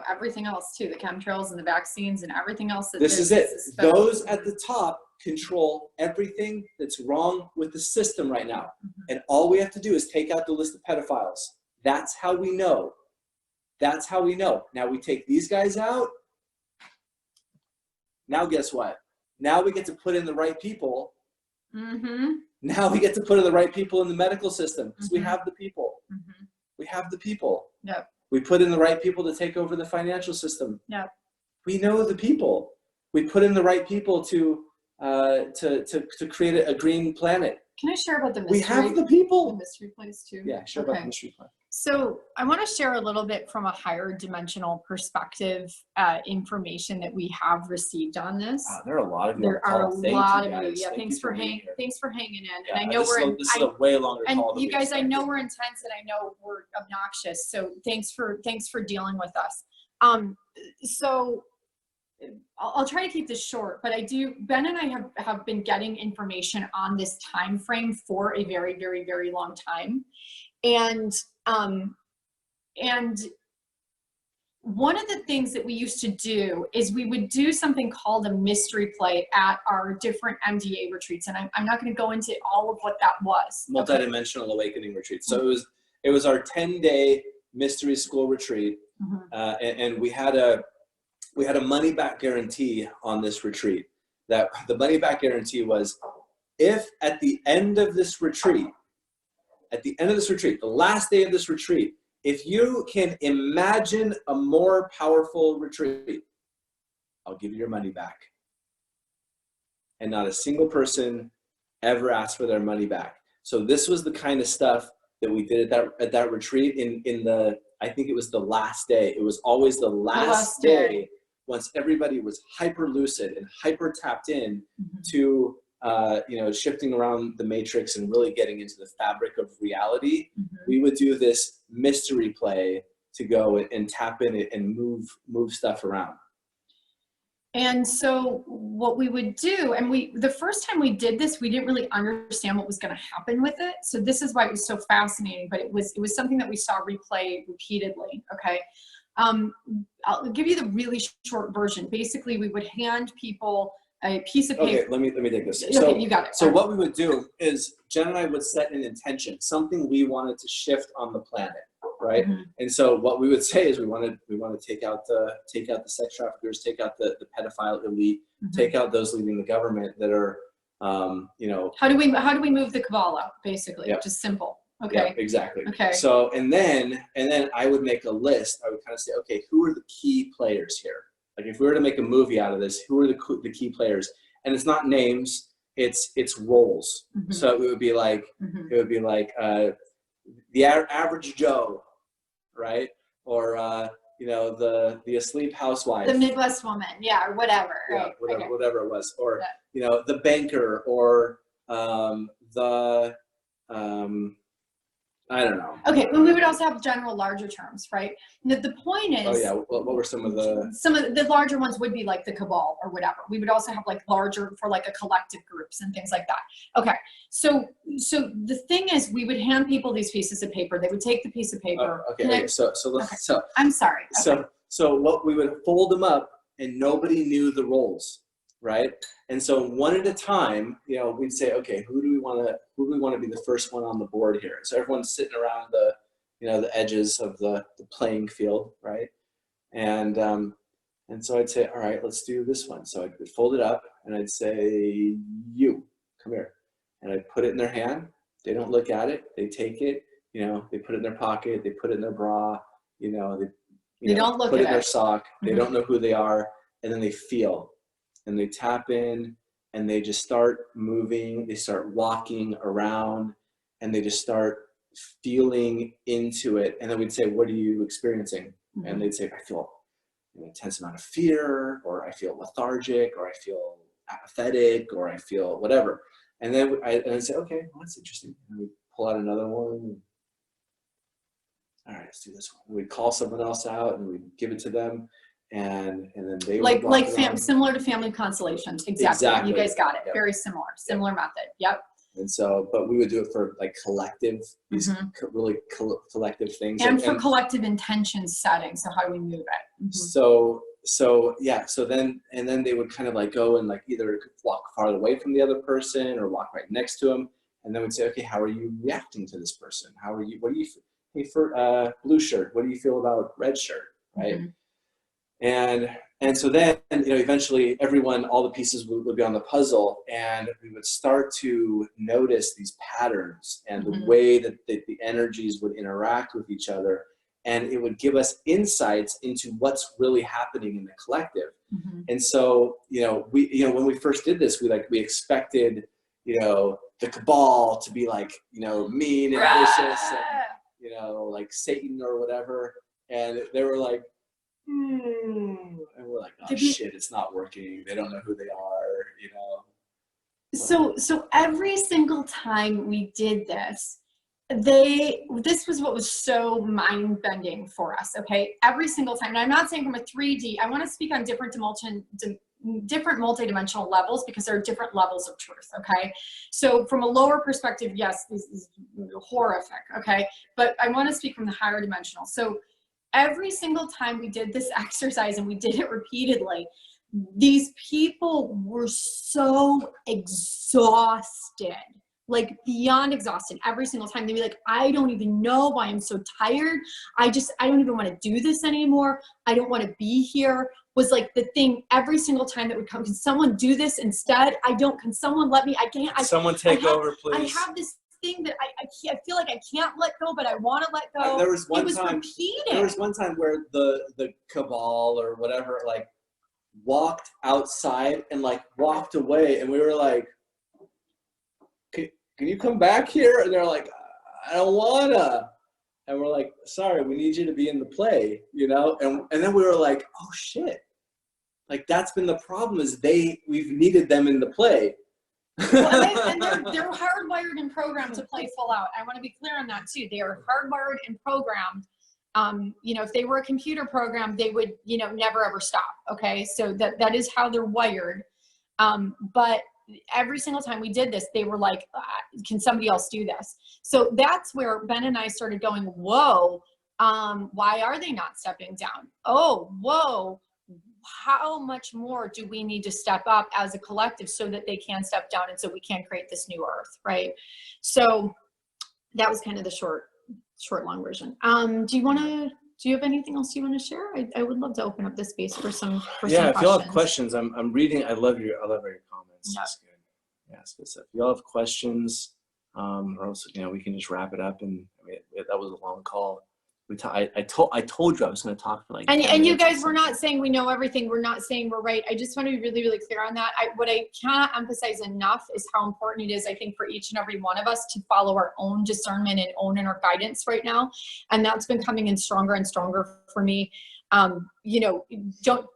everything else too, the chemtrails and the vaccines and everything else. This is it. Those at the top control everything that's wrong with the system right now. And all we have to do is take out the list of pedophiles. That's how we know. That's how we know. Now we take these guys out. Now guess what? Now we get to put in the right people. Now we get to put in the right people in the medical system because we have the people. We have the people. Yep. We put in the right people to take over the financial system. Yep. We know the people. We put in the right people to create a green planet. Can I share about the mystery? We have the people. The mystery place too. Yeah, share about the mystery plan. So I want to share a little bit from a higher dimensional perspective, information that we have received on this. Wow, there are a lot of you. There on the are call. a Thank lot you of you. guys. Yeah, Thank thanks you for being here. hanging in. Yeah, and I know this is a way longer and call than you guys, I know expected. we're intense and I know we're obnoxious. So thanks for dealing with us. So I'll try to keep this short, but Ben and I have been getting information on this time frame for a very, very, very long time. And one of the things that we used to do is we would do something called a mystery play at our different MDA retreats. And I'm not going to go into all of what that was. Multidimensional Awakening Retreat. So it was our 10-day mystery school retreat. And we had a money back guarantee on this retreat. That the money back guarantee was, if at the end of this retreat, the last day of this retreat, if you can imagine a more powerful retreat, I'll give you your money back. And not a single person ever asked for their money back. So this was the kind of stuff that we did at that retreat in the, I think it was the last day. It was always the last day, once everybody was hyper lucid and hyper tapped in to shifting around the matrix and really getting into the fabric of reality. We would do this mystery play to go and tap in it and move stuff around. And so what we would do, and the first time we did this, we didn't really understand what was going to happen with it. So this is why it was so fascinating, but it was something that we saw replay repeatedly. Okay. I'll give you the really short version. Basically, we would hand people a piece of paper. Okay, let me take this. Okay, you got it. So what we would do is Jen and I would set an intention, something we wanted to shift on the planet, right? And so what we would say is we want to take out the sex traffickers, take out the pedophile elite, take out those leading the government that are, How do we move the cabal out, basically? Which is simple. Okay. Yeah, exactly. Okay. So and then I would make a list. I would kind of say, okay, who are the key players here? Like if we were to make a movie out of this, who are the key players? And it's not names, it's roles. So it would be like the average Joe, right? Or the asleep housewife, the Midwest woman, or whatever. Yeah, right? whatever it was, or the banker, or I don't know. Okay, well, we would also have general larger terms, right? The point is. Oh yeah, what were some of the larger ones would be like the cabal or whatever. We would also have like larger for like a collective groups and things like that. Okay, so the thing is, we would hand people these pieces of paper. They would take the piece of paper. So I'm sorry. Okay. So what we would fold them up, and nobody knew the roles, right? And so one at a time, we'd say, okay, who do we want to be the first one on the board here? So everyone's sitting around the edges of the playing field, right? And so I'd say, all right, let's do this one. So I'd fold it up and I'd say, you, come here. And I'd put it in their hand. They don't look at it. They take it, they put it in their pocket. They put it in their bra, they don't look put at it in their sock. They don't know who they are. And then they feel. And they tap in and they just start moving. They start walking around and they just start feeling into it. And then we'd say, what are you experiencing? And they'd say, I feel an intense amount of fear, or I feel lethargic, or I feel apathetic, or I feel whatever. And then I'd say, okay, well, that's interesting. And we'd pull out another one. All right, let's do this one. We'd call someone else out and we'd give it to them. And then they similar to family constellations. Exactly. You guys got it. Yep. Very similar method. Yep. And so, but we would do it for like collective, these really collective things. And for collective intention setting. So how do we move it? So then they would kind of like go and like either walk farther away from the other person or walk right next to them. And then we'd say, okay, how are you reacting to this person? What do you, hey, for blue shirt, what do you feel about red shirt? Right. And so then, eventually all the pieces would be on the puzzle, and we would start to notice these patterns and the way that the energies would interact with each other. And it would give us insights into what's really happening in the collective. And so, when we first did this, we expected, the cabal to be like, mean and vicious and, like Satan or whatever. And they were like, and we're like, oh shit, it's not working. They don't know who they are, So every single time we did this, this was what was so mind bending for us. Okay. Every single time. And I'm not saying from a 3D, I want to speak on different multidimensional levels because there are different levels of truth. Okay. So from a lower perspective, yes, this is horrific. Okay. But I want to speak from the higher dimensional. So every single time we did this exercise, and we did it repeatedly, these people were so exhausted, like beyond exhausted. Every single time they'd be like, I don't even know why I'm so tired. I don't even want to do this anymore. I don't want to be here, was like the thing every single time that would come. Can someone do this instead? Can someone let me, I can't. Someone take over, please. I have this thing that I feel like I can't let go, but I want to let go. There was one time, repeated. there was one time where the cabal or whatever, like, walked outside and like walked away, and we were like, can you come back here? And they're like, I don't wanna. And we're like, sorry, we need you to be in the play, you know? And then we were like, oh shit. Like, that's been the problem, is we've needed them in the play. Well, and they're hardwired and programmed to play full out. I want to be clear on that too. They are hardwired and programmed. You know, if they were a computer program, they would, you know, never ever stop. Okay. So that is how they're wired. But every single time we did this, they were like, can somebody else do this? So that's where Ben and I started going, whoa, why are they not stepping down? Oh, whoa, how much more do we need to step up as a collective so that they can step down and so we can create this new earth, right? So that was kind of the short, long version. Do you have anything else you want to share? I would love to open up this space for some yeah, if questions. y'all have questions, I'm reading. I love your comments. Yeah. That's good. Yeah, it's good stuff. If y'all have questions, or else, you know, we can just wrap it up. And I mean, that was a long call. I told you I was going to talk for like. And you guys, we're not saying we know everything. We're not saying we're right. I just want to be really, really clear on that. What I cannot emphasize enough is how important it is, I think, for each and every one of us to follow our own discernment and own inner guidance right now. And that's been coming in stronger and stronger for me. You know, don't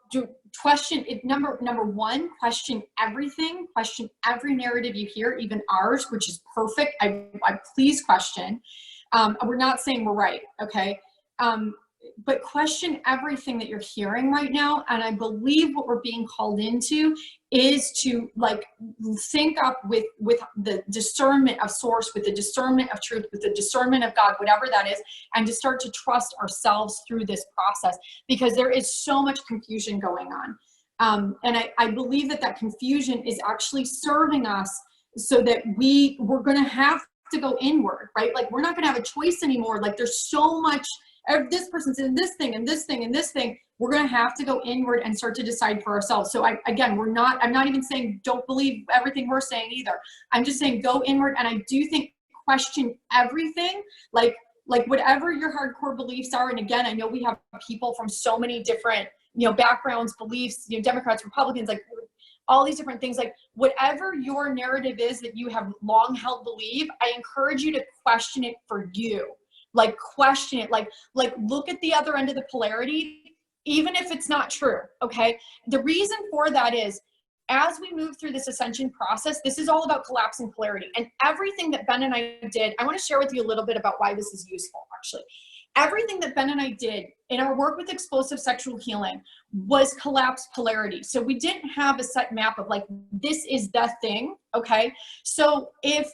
question it. Number one, question everything. Question every narrative you hear, even ours, which is perfect. I please question. We're not saying we're right, okay? But question everything that you're hearing right now. And I believe what we're being called into is to like sync up with the discernment of source, with the discernment of truth, with the discernment of God, whatever that is, and to start to trust ourselves through this process, because there is so much confusion going on. And I believe that confusion is actually serving us so that we're going to have to go inward, right? Like, we're not going to have a choice anymore. Like, there's so much, this person's in this thing and this thing and this thing. We're going to have to go inward and start to decide for ourselves. So I'm not even saying don't believe everything we're saying either. I'm just saying go inward. And I do think question everything, like whatever your hardcore beliefs are. And again, I know we have people from so many different, you know, backgrounds, beliefs, you know, Democrats, Republicans, like all these different things, like whatever your narrative is that you have long held belief, I encourage you to question it for you. Like, question it, like look at the other end of the polarity, even if it's not true, okay? The reason for that is, as we move through this ascension process, this is all about collapsing polarity. And everything that Ben and I did, I want to share with you a little bit about why this is useful, actually. Everything that Ben and I did in our work with explosive sexual healing was collapse polarity. So we didn't have a set map of like, this is the thing, okay? So if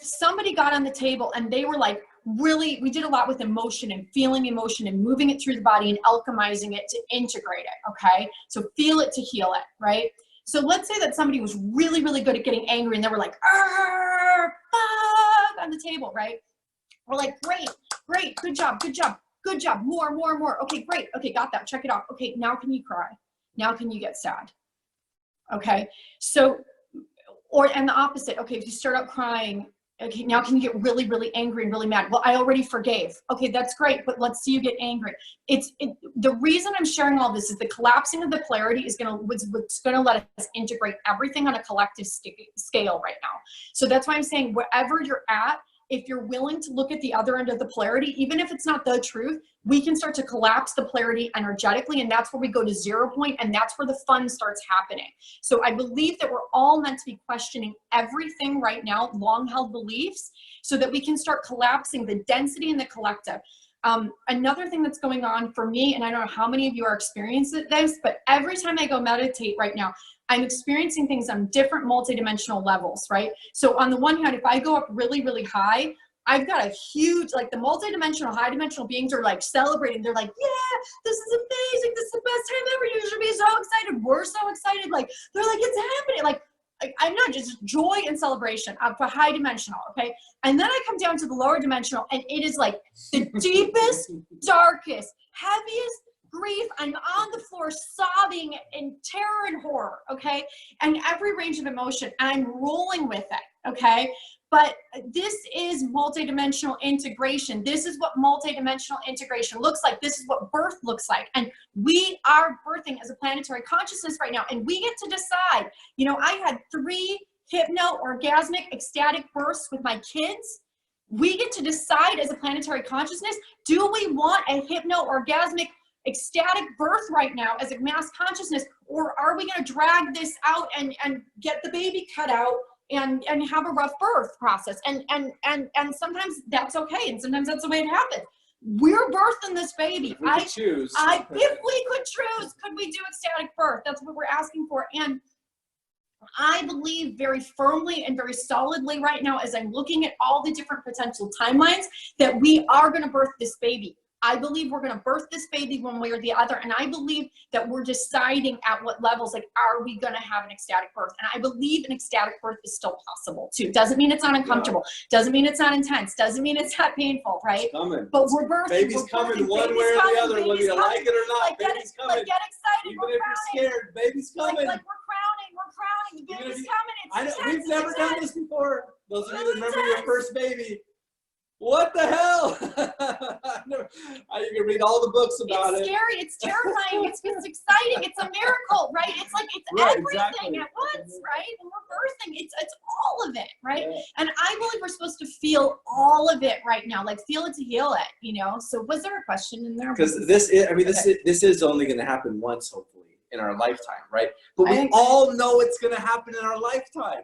somebody got on the table and they were like, really, we did a lot with emotion and feeling emotion and moving it through the body and alchemizing it to integrate it, okay? So feel it to heal it, right? So let's say that somebody was really, really good at getting angry and they were like, on the table, right? We're like, great, good job, more. Okay, great, okay, got that, check it off. Okay, now can you cry? Now can you get sad? Okay, so, and the opposite, okay, if you start out crying, okay, now can you get really, really angry and really mad? Well, I already forgave. Okay, that's great, but let's see you get angry. The reason I'm sharing all this is the collapsing of the polarity is what's gonna let us integrate everything on a collective scale right now. So that's why I'm saying wherever you're at, if you're willing to look at the other end of the polarity, even if it's not the truth, we can start to collapse the polarity energetically, and that's where we go to 0 point, and that's where the fun starts happening. So I believe that we're all meant to be questioning everything right now, long-held beliefs, so that we can start collapsing the density in the collective. Another thing that's going on for me, and I don't know how many of you are experiencing this, but every time I go meditate right now, I'm experiencing things on different multidimensional levels, right? So on the one hand, if I go up really, really high, I've got a huge, like the multidimensional, high dimensional beings are like celebrating. They're like, yeah, this is amazing. This is the best time ever. You should be so excited. We're so excited. Like, they're like, it's happening. Like I'm not just joy and celebration of a high dimensional, okay? And then I come down to the lower dimensional, and it is like the deepest, darkest, heaviest grief. I'm on the floor sobbing in terror and horror, okay? And every range of emotion, and I'm rolling with it, okay? But this is multidimensional integration. This is what multidimensional integration looks like. This is what birth looks like. And we are birthing as a planetary consciousness right now. And we get to decide. You know, I had 3 hypno-orgasmic ecstatic births with my kids. We get to decide as a planetary consciousness, do we want a hypno-orgasmic ecstatic birth right now as a mass consciousness, or are we going to drag this out and get the baby cut out and have a rough birth process? And sometimes that's okay, and sometimes that's the way it happens. We're birthing this baby. If we could choose. If we could choose, could we do ecstatic birth? That's what we're asking for. And I believe very firmly and very solidly right now, as I'm looking at all the different potential timelines, that we are going to birth this baby. I believe we're going to birth this baby one way or the other. And I believe that we're deciding at what levels, like, are we going to have an ecstatic birth? And I believe an ecstatic birth is still possible too. Doesn't mean it's not uncomfortable. Doesn't mean it's not intense. Doesn't mean it's not painful, right? It's coming. But we're birthing. Baby's coming one way or the other, whether you like it or not. Like, baby's coming. Like, get excited. Even if you're scared, baby's coming. Like we're crowning. We're crowning. The baby's coming. It's I know, intense, we've never done intense. this before. Those of you that It's remember your intense. first baby. What the hell? You can read all the books about It's it. scary. It's terrifying. It's exciting. It's a miracle, right? It's like it's Right, everything exactly. at once, right? And we're birthing. It's all of it, right? Yeah. And I believe we're supposed to feel all of it right now, like feel it to heal it, you know? So was there a question in there? Because this is only going to happen once, hopefully, in our lifetime, right? But I we think- all know it's going to happen in our lifetime,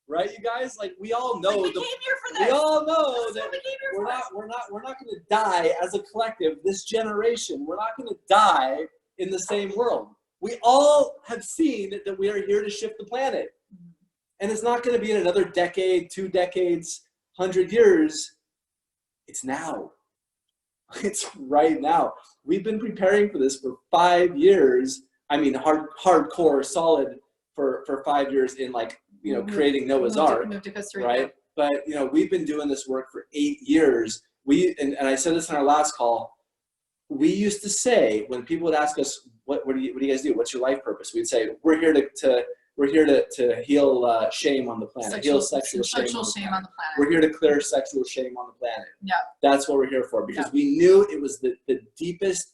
right? You guys, like, we all know. Like, we came here for this. We all know That's that what we came here we're for. not going to die as a collective. This generation, we're not going to die in the same world. We all have seen that we are here to shift the planet, and it's not going to be in another decade, 2 decades, 100 years. It's now. It's right now. We've been preparing for this for 5 years. I mean, hardcore, solid for 5 years in, like, you know, creating Noah's Ark, Moved to Costa Rica. right? But, you know, we've been doing this work for 8 years. And I said this in our last call, we used to say, when people would ask us, what do you guys do? What's your life purpose? We'd say, we're here to heal shame on the planet, heal sexual shame on the planet. We're here to clear sexual shame on the planet. Yeah. That's what we're here for, because we knew it was the deepest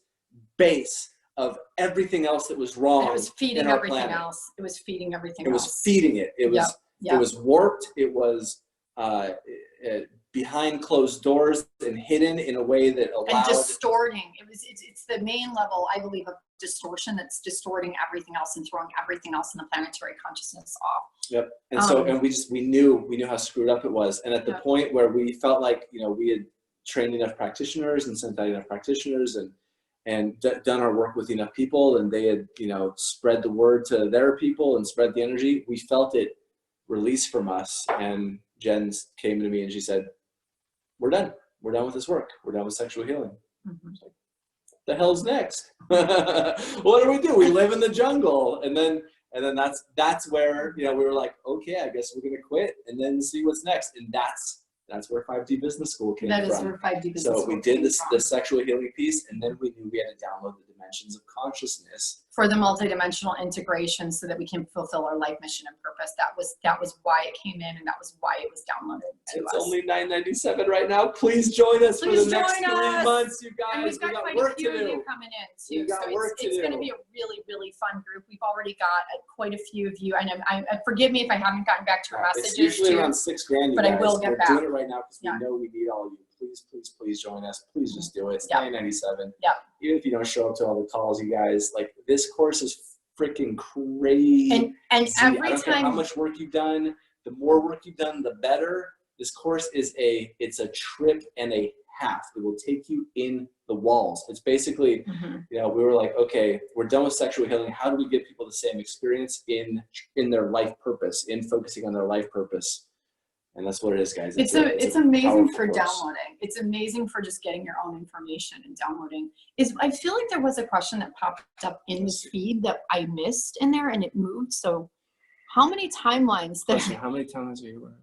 base of everything else that was wrong. And it was feeding in our everything planet. else. It was feeding everything It else. was feeding it. It was Yeah. it was warped. It was behind closed doors and hidden in a way that And allowed. distorting. It's the main level, I believe, of distortion that's distorting everything else and throwing everything else in the planetary consciousness off. Yep. And so, and we knew how screwed up it was. And at the point where we felt like, you know, we had trained enough practitioners and sent out enough practitioners and done our work with enough people, and they had, you know, spread the word to their people and spread the energy, we felt it release from us. And Jen came to me and she said, we're done. We're done with this work. We're done with sexual healing. Mm-hmm. Like, the hell's next? What do? We live in the jungle. And then that's where, you know, we were like, okay, I guess we're gonna quit and then see what's next. And that's where 5D Business School came from. That is where 5D Business School So we did came the from. sexual healing piece, and then we knew we had to download the dimensions of consciousness for the multidimensional integration so that we can fulfill our life mission and purpose. That was why it came in, and that was why it was downloaded to us. It's only $9.97 right now. Please join us for the next 3 us. months, you And guys. we've got quite a few of you coming in too. We've got So work to it's going to do. be a really, really fun group. We've already got quite a few of you. And I forgive me if I haven't gotten back to your messages. It's usually too. around $6 grand, you but guys. I will get We're back. doing it right now because Yeah. we know we need all of you. Please, please, please join us. Please just do it. It's Yep. $9.97. Yep. Even if you don't show up to all the calls, you guys, like, this course is freaking crazy. And I every don't care how time, much work you've done. The more work you've done, the better. This course is it's a trip and a half. It will take you in the walls. It's basically, Mhm. you know, we were like, okay, we're done with sexual healing. How do we give people the same experience in their life purpose, in focusing on their life purpose? And that's what it is, guys. it's a amazing powerful for course. downloading. It's amazing for just getting your own information and downloading. I feel like there was a question that popped up in the feed that I missed in there, and it moved. So how many timelines there? Question, how many times are you?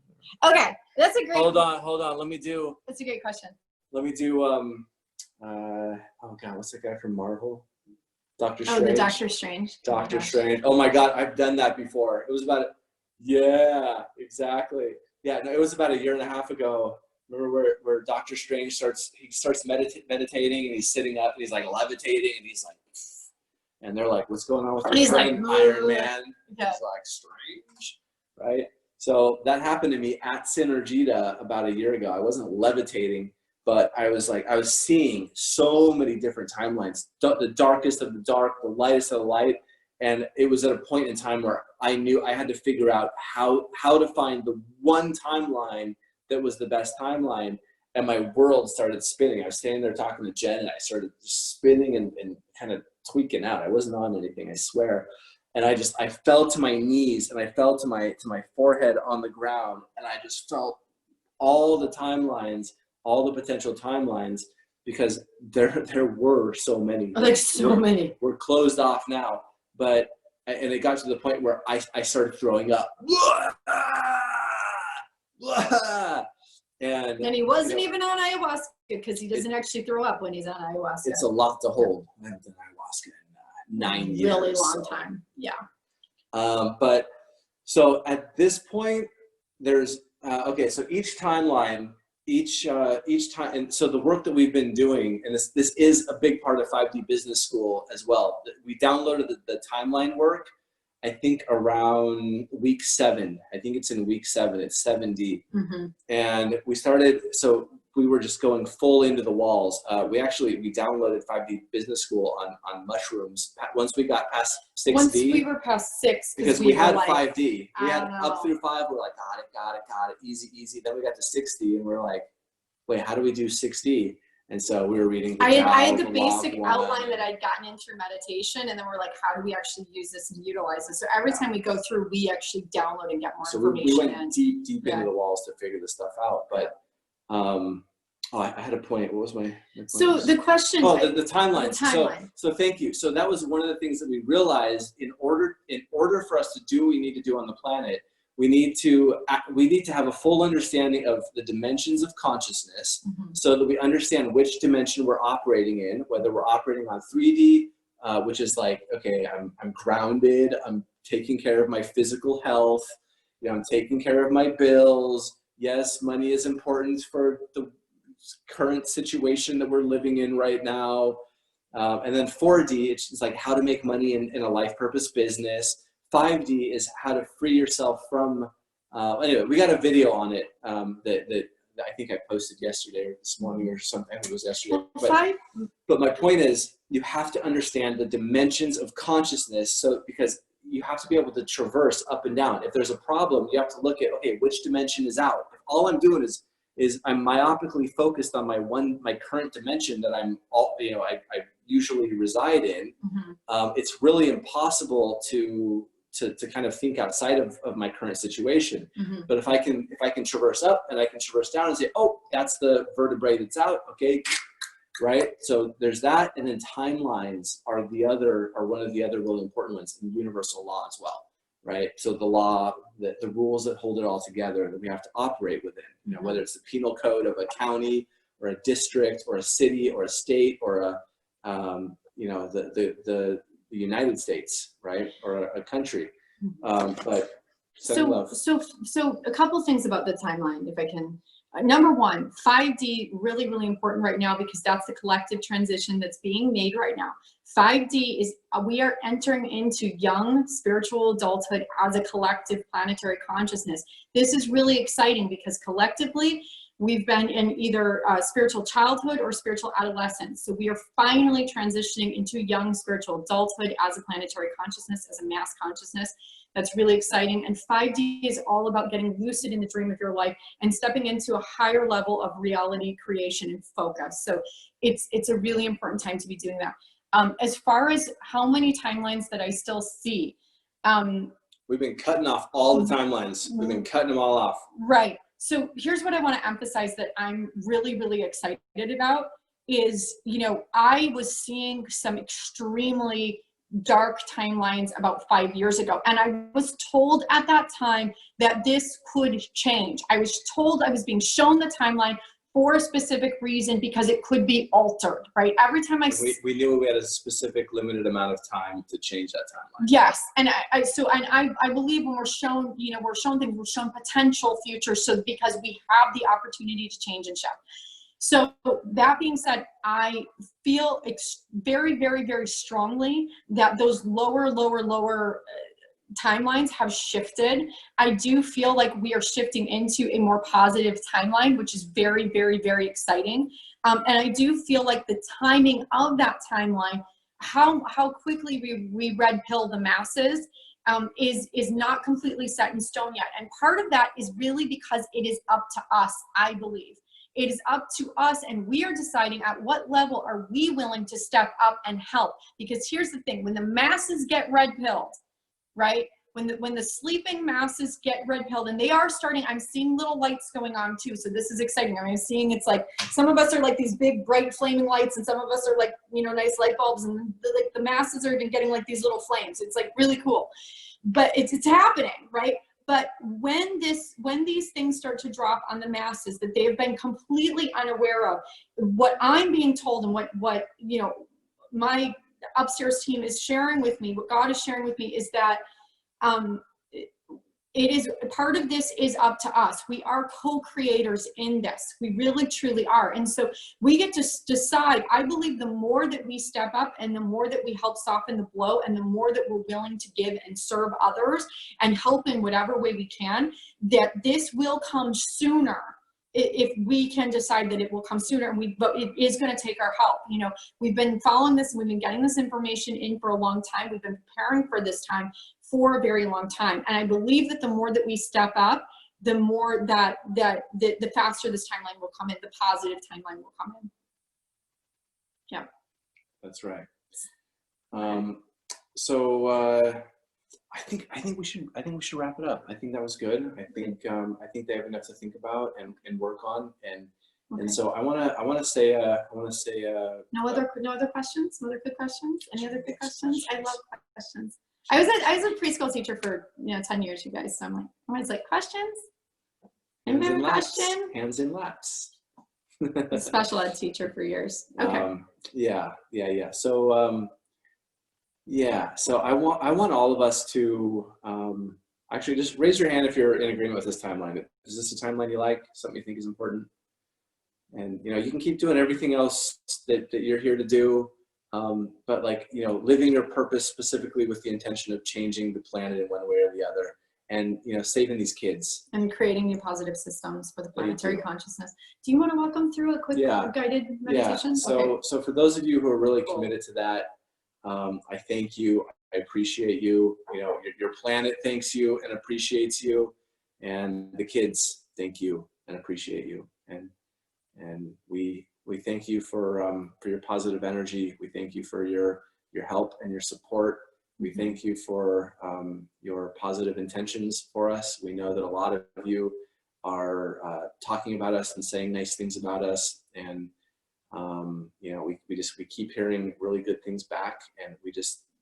Okay, that's a great. Hold on. Let me do. That's a great question. Oh God, what's that guy from Marvel? Doctor Oh, Strange. the Doctor Strange. Doctor Oh my gosh. Strange. Oh my God, I've done that before. It was yeah, exactly. Yeah, no, it was about 1.5 years ago. Remember where Doctor Strange starts meditating, and he's sitting up and he's like levitating and he's like, and they're like, what's going on with And your he's like, brain, Iron Man? Yeah. He's like, Strange, right? So that happened to me at Synergita about 1 year ago. I wasn't levitating, but I was seeing so many different timelines, the darkest of the dark, the lightest of the light. And it was at a point in time where I knew I had to figure out how to find the one timeline that was the best timeline. And my world started spinning. I was standing there talking to Jen, and I started spinning and kind of tweaking out. I wasn't on anything, I swear. And I fell to my knees, and I fell to my forehead on the ground, and I just felt all the timelines, all the potential timelines, because there were so many. Like so many. We're closed off now. But, and it got to the point where I started throwing up. And he wasn't even on ayahuasca because he doesn't actually throw up when he's on ayahuasca. It's a lot to hold. I haven't done ayahuasca in 9 years. Really long time. Yeah. But so at this point, there's okay. So each timeline, each time, and so the work that we've been doing, and this is a big part of 5D Business School as well. We downloaded the timeline work, I think around week 7. I think it's in week 7. It's 7D, and we started. So we were just going full into the walls. We downloaded 5D Business School on mushrooms once we got past 6D. Once we were past 6, because we had were like, 5D. We had I up through 5. We're like, got it, easy. Then we got to 6D, and we're like, wait, how do we do 6D? And so we were reading. I had the basic outline that I'd gotten in through meditation, and then we're like, how do we actually use this and utilize this? So every time we go through, we actually download and get more information. So we went deep into the walls to figure this stuff out. But I had a point. What was my point? So the question. Oh, the timelines. The timeline. So thank you. So that was one of the things that we realized in order for us to do what we need to do on the planet, we need to have a full understanding of the dimensions of consciousness, so that we understand which dimension we're operating in, whether we're operating on 3D, which is like, okay, I'm grounded, I'm taking care of my physical health, I'm taking care of my bills. Yes, money is important for the current situation that we're living in right now. And then 4D, it's like how to make money in a life purpose business. 5D is how to free yourself from, anyway, we got a video on it that I think I posted yesterday or this morning or something. I think it was yesterday. But my point is, you have to understand the dimensions of consciousness, because you have to be able to traverse up and down. If there's a problem, you have to look at, okay, which dimension is out? If all I'm doing is I'm myopically focused on my current dimension that I usually reside in, it's really impossible to kind of think outside of my current situation. But if I can traverse up and I can traverse down and say, oh, that's the vertebrae that's out, okay, right? So there's that, and then timelines are one of the other really important ones in universal law as well, right? So the law, the rules that hold it all together that we have to operate within, whether it's the penal code of a county or a district or a city or a state or the the United States, right, or a country. But So a couple things about the timeline, if I can. Number one, 5D, really, really important right now because that's the collective transition that's being made right now. 5D is, we are entering into young spiritual adulthood as a collective planetary consciousness. This is really exciting because collectively, we've been in either spiritual childhood or spiritual adolescence. So we are finally transitioning into young spiritual adulthood as a planetary consciousness, as a mass consciousness. That's really exciting. And 5D is all about getting lucid in the dream of your life and stepping into a higher level of reality creation and focus. So it's a really important time to be doing that. As far as how many timelines that I still see. We've been cutting off all the timelines. We've been cutting them all off. Right. So here's what I want to emphasize that I'm really, really excited about is, you know, I was seeing some extremely dark timelines about 5 years ago. And I was told at that time that this could change. I was told, I was being shown the timeline for a specific reason because it could be altered, right? Every time we knew we had a specific limited amount of time to change that timeline. Yes, and I believe when we're shown, you know, we're shown things, we're shown potential futures, so because we have the opportunity to change and shift. So that being said, I feel very, very, very strongly that those lower timelines have shifted. I do feel like we are shifting into a more positive timeline, which is very, very, very exciting. And I do feel like the timing of that timeline, how quickly we red pill the masses, is not completely set in stone yet. And part of that is really because it is up to us, I believe. It is up to us, and we are deciding at what level are we willing to step up and help. Because here's the thing, when the masses get red pilled, right? When the sleeping masses get red pilled, and they are starting, I'm seeing little lights going on too. So this is exciting. I'm seeing it's like, some of us are like these big bright flaming lights, and some of us are like, you know, nice light bulbs, and the masses are even getting like these little flames. It's like really cool, but it's happening, right? But when these things start to drop on the masses that they have been completely unaware of, what I'm being told and what you know, my upstairs team is sharing with me, what God is sharing with me is that it is part of this is up to us. We are co-creators in this. We really truly are. And so we get to decide. I believe the more that we step up and the more that we help soften the blow and the more that we're willing to give and serve others and help in whatever way we can, that this will come sooner. If we can decide that it will come sooner, but it is going to take our help. You know, we've been following this and we've been getting this information in for a long time. We've been preparing for this time for a very long time. And I believe that the more that we step up, the more that the faster this timeline will come in, the positive timeline will come in. Yeah. That's right. I think we should wrap it up. I think that was good. I think they have enough to think about and work on, and Okay. and so I want to say No other questions? No other good questions? Any other good questions? I love questions. I was a preschool teacher for 10 years, you guys. So I'm always like, questions? hands Anybody in have a laps. question? Hands in laps. A special ed teacher for years. Okay. Yeah. So so I want all of us to actually just raise your hand if you're in agreement with this timeline. Is this a timeline you like? Something you think is important? And you can keep doing everything else that you're here to do, but living your purpose specifically with the intention of changing the planet in one way or the other, and saving these kids And creating new positive systems for the planetary consciousness. Do you want to walk them through a quick guided meditation? So for those of you who are really Cool. committed to that, I thank you. I appreciate you. Your planet thanks you and appreciates you, and the kids thank you and appreciate you. And we thank you for your positive energy. We thank you for your help and your support. We thank you for your positive intentions for us. We know that a lot of you are talking about us and saying nice things about us, and we keep hearing really good things back, and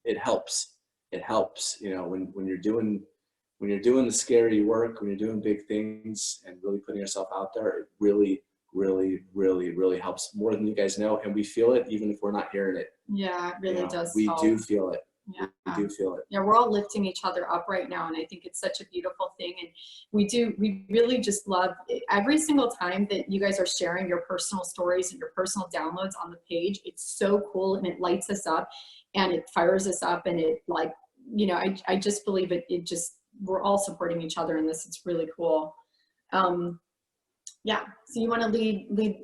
it helps. When you're doing the scary work, when you're doing big things and really putting yourself out there, it really, really, really, really helps more than you guys know. And we feel it even if we're not hearing it. Yeah, it really does. We do feel it. Yeah. We do feel it. Yeah, we're all lifting each other up right now, and I think it's such a beautiful thing. And we really just love it. Every single time that you guys are sharing your personal stories and your personal downloads on the page. It's so cool, and it lights us up and it fires us up, and it, like, you know, I just believe it just, we're all supporting each other in this. It's really cool. Yeah, so you want to lead the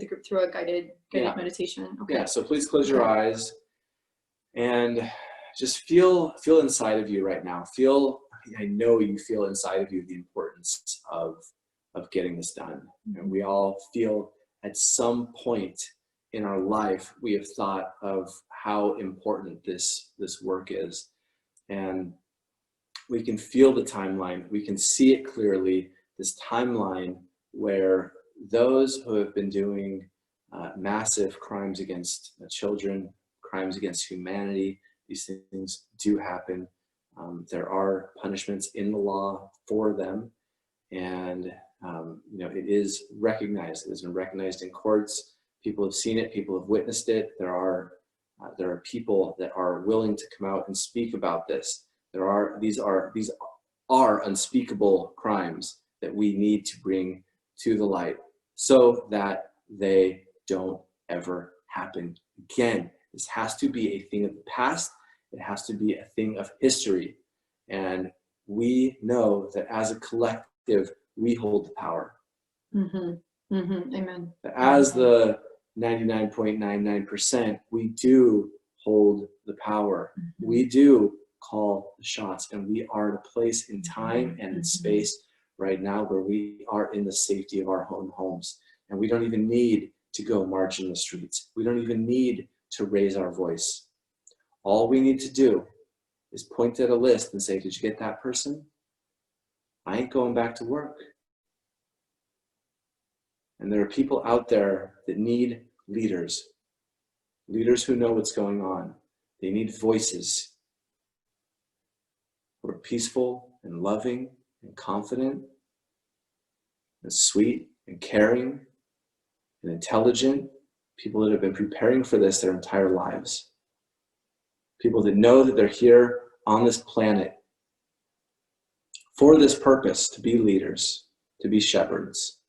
group through a guided Yeah. meditation? Okay. Yeah, so please close your eyes and just feel inside of you right now. I know you feel inside of you the importance of getting this done. And we all feel at some point in our life, we have thought of how important this work is. And we can feel the timeline. We can see it clearly, this timeline where those who have been doing massive crimes against children, crimes against humanity, these things do happen. There are punishments in the law for them, and you know, it is recognized. It has been recognized in courts. People have seen it. People have witnessed it. There are people that are willing to come out and speak about this. These are unspeakable crimes that we need to bring to the light so that they don't ever happen again. This has to be a thing of the past. It has to be a thing of history. And we know that as a collective, we hold the power. Mm-hmm. Mm-hmm. Amen. As the 99.99%, we do hold the power. Mm-hmm. We do call the shots, and we are in a place in time and in space right now where we are in the safety of our own homes. And we don't even need to go march in the streets. We don't even need to raise our voice. All we need to do is point at a list and say, did you get that person? I ain't going back to work. And there are people out there that need leaders who know what's going on. They need voices who are peaceful and loving and confident and sweet and caring and intelligent, people that have been preparing for this their entire lives. People that know that they're here on this planet for this purpose, to be leaders, to be shepherds.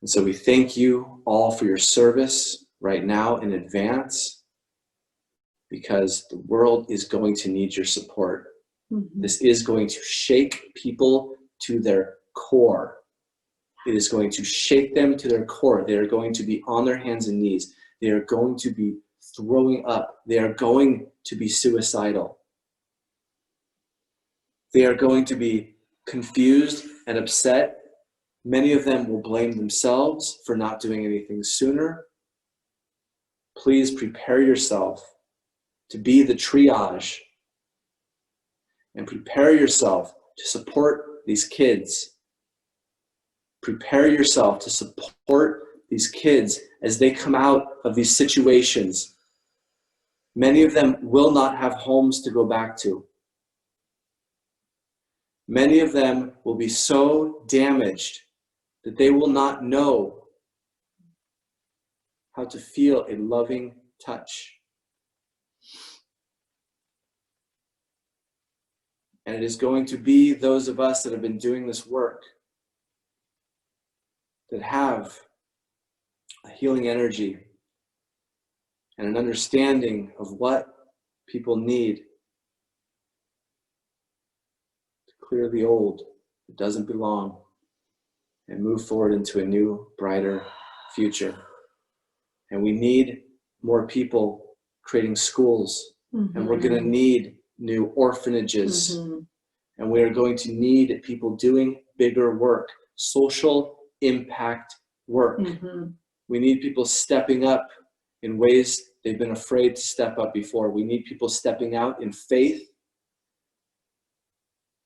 And so we thank you all for your service right now in advance, because the world is going to need your support. Mm-hmm. This is going to shake people to their core. It is going to shake them to their core. They are going to be on their hands and knees. They are going to be throwing up. They are going to be suicidal. They are going to be confused and upset. Many of them will blame themselves for not doing anything sooner. Please prepare yourself to be the triage, and prepare yourself to support these kids. Prepare yourself to support these kids as they come out of these situations. Many of them will not have homes to go back to. Many of them will be so damaged that they will not know how to feel a loving touch. And it is going to be those of us that have been doing this work that have a healing energy and an understanding of what people need to clear the old that doesn't belong and move forward into a new, brighter future. And we need more people creating schools, and we're going to need new orphanages, and we are going to need people doing bigger work, social impact work. We need people stepping up in ways they've been afraid to step up before. We need people stepping out in faith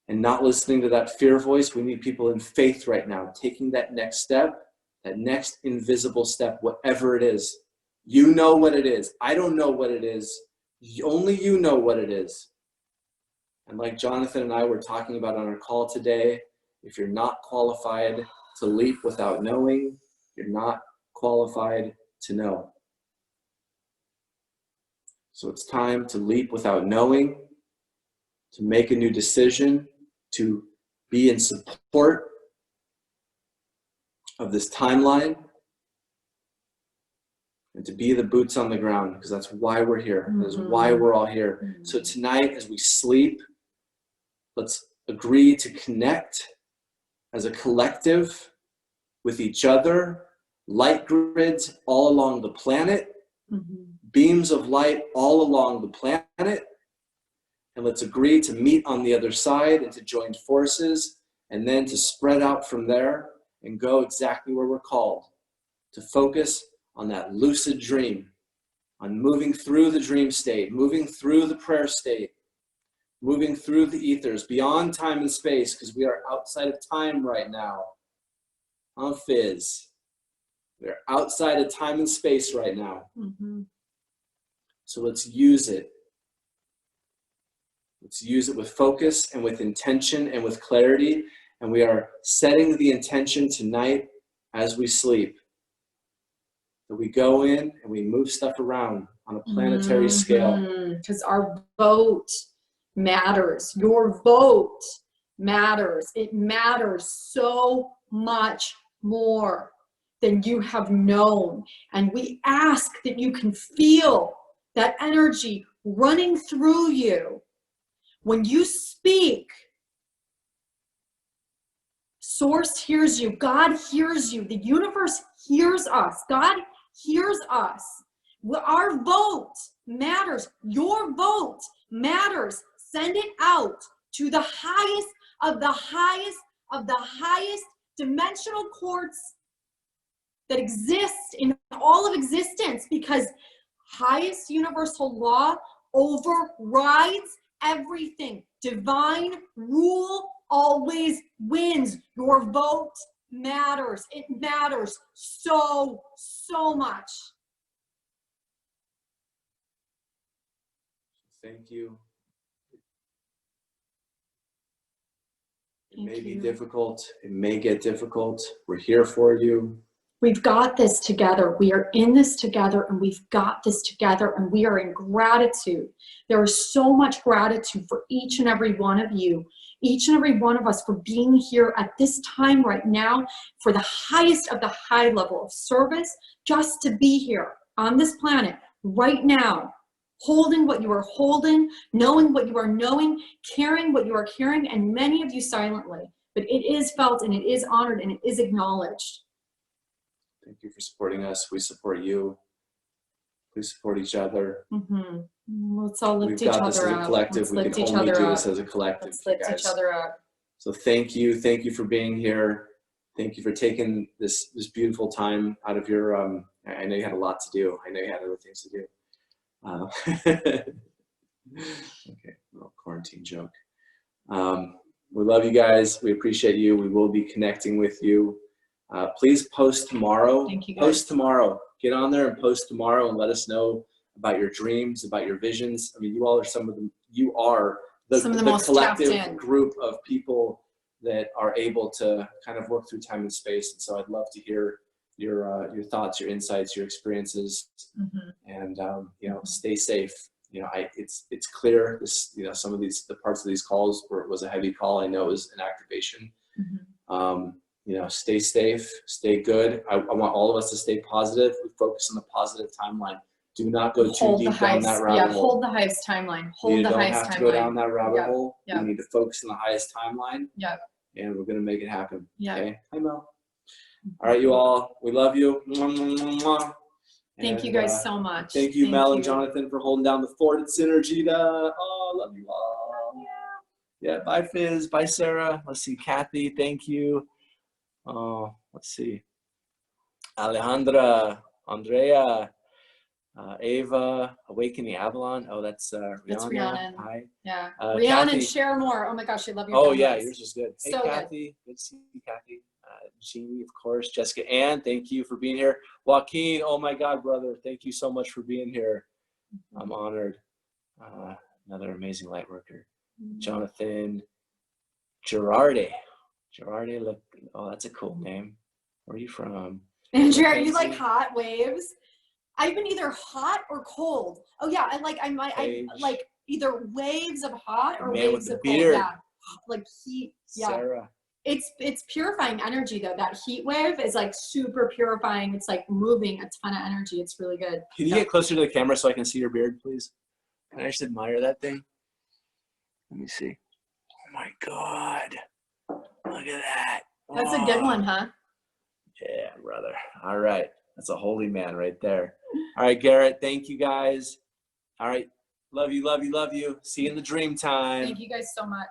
and not listening to that fear voice. We need people in faith right now, taking that next step, that next invisible step, whatever it is. You know what it is. I don't know what it is. Only you know what it is. And like Jonathan and I were talking about on our call today, if you're not qualified to leap without knowing, you're not qualified to know. So it's time to leap without knowing, to make a new decision, to be in support of this timeline, and to be the boots on the ground, because that's why we're here. That's why we're all here. So tonight, as we sleep, let's agree to connect as a collective with each other, light grids all along the planet, beams of light all along the planet, and let's agree to meet on the other side and to join forces, and then to spread out from there and go exactly where we're called, to focus on that lucid dream, on moving through the dream state, moving through the prayer state, moving through the ethers, beyond time and space, because we are outside of time right now. On Fizz. We're outside of time and space right now. So let's use it. Let's use it with focus and with intention and with clarity. And we are setting the intention tonight as we sleep, that we go in and we move stuff around on a planetary scale. Because our vote matters. Your vote matters. It matters so much more than you have known. And we ask that you can feel that energy running through you. When you speak, Source hears you. God hears you. The universe hears us. God hears us. Our vote matters. Your vote matters. Send it out to the highest of the highest of the highest dimensional courts that exist in all of existence, because highest universal law overrides everything. Divine rule always wins. Your vote matters. It matters so, so much. Thank you. It Thank may be you. difficult. It may get difficult. We're here for you. We've got this together. We are in this together, and we've got this together, and we are in gratitude. There is so much gratitude for each and every one of you, each and every one of us, for being here at this time right now, for the highest of the high level of service, just to be here on this planet right now, holding what you are holding, knowing what you are knowing, caring what you are caring, and many of you silently. But it is felt, and it is honored, and it is acknowledged. Thank you for supporting us. We support you. Please support each other. Let's all lift We've each got this other as a up. collective. Let's We lift can each only other do up. this as a collective, Let's lift guys. each other up. So thank you. Thank you for being here. Thank you for taking this beautiful time out of your, I know you had a lot to do. I know you had other things to do. Okay, little quarantine joke. We love you guys. We appreciate you. We will be connecting with you. Please post tomorrow. Thank you, guys. Post tomorrow. Get on there and post tomorrow and let us know about your dreams, about your visions. I mean, you all are some of the most tapped collective in group of people that are able to kind of work through time and space. And so I'd love to hear your thoughts, your insights, your experiences, and you know, stay safe. You know, it's clear this, you know, some of the parts of these calls where it was a heavy call. I know it was an activation. You know, stay safe, stay good. I want all of us to stay positive. We focus on the positive timeline. Do not go too deep down that rabbit hole. Hold the highest timeline. Hold You the don't highest have to timeline. go down that rabbit hole. Yeah. We need to focus on the highest timeline. Yeah. And we're gonna make it happen. Yeah. Okay. Hi, Mel. All right, you all. We love you. Mwah, mwah, mwah, mwah. Thank you And, guys so much. Thank you, Mel and you. Jonathan, for holding down the fort at Synergy. Oh, love you all. Yeah. Bye, Fizz. Bye, Sarah. Let's see, Kathy. Thank you. Oh, let's see. Alejandra, Andrea, Ava, Awakening Avalon. Oh, that's Rihanna. That's Rhiannon. Hi. Yeah. Kathy. Rhiannon and share more. Oh my gosh, I love your Oh, downloads. yeah, yours is good. Hey, So good. Kathy. Good to see you, Kathy. Jeannie, of course. Jessica Ann, thank you for being here. Joaquin, oh my God, brother. Thank you so much for being here. I'm honored. Another amazing light worker. Jonathan Girardi. Girardi, look, oh, that's a cool name. Where are you from? Andrea, are you like hot waves? I've been either hot or cold. Oh yeah, I Paige. like either waves of hot or Man with waves the of cold. beard. Yeah, like heat. Yeah, Sarah. it's purifying energy though. That heat wave is like super purifying. It's like moving a ton of energy. It's really good. Can you get closer to the camera so I can see your beard, please? Can I just admire that thing? Let me see. Oh my God. Look at that. That's a good Oh. one, huh? Yeah, brother. All right. That's a holy man right there. All right, Garrett. Thank you guys. All right. Love you, love you, love you. See you in the dream time. Thank you guys so much.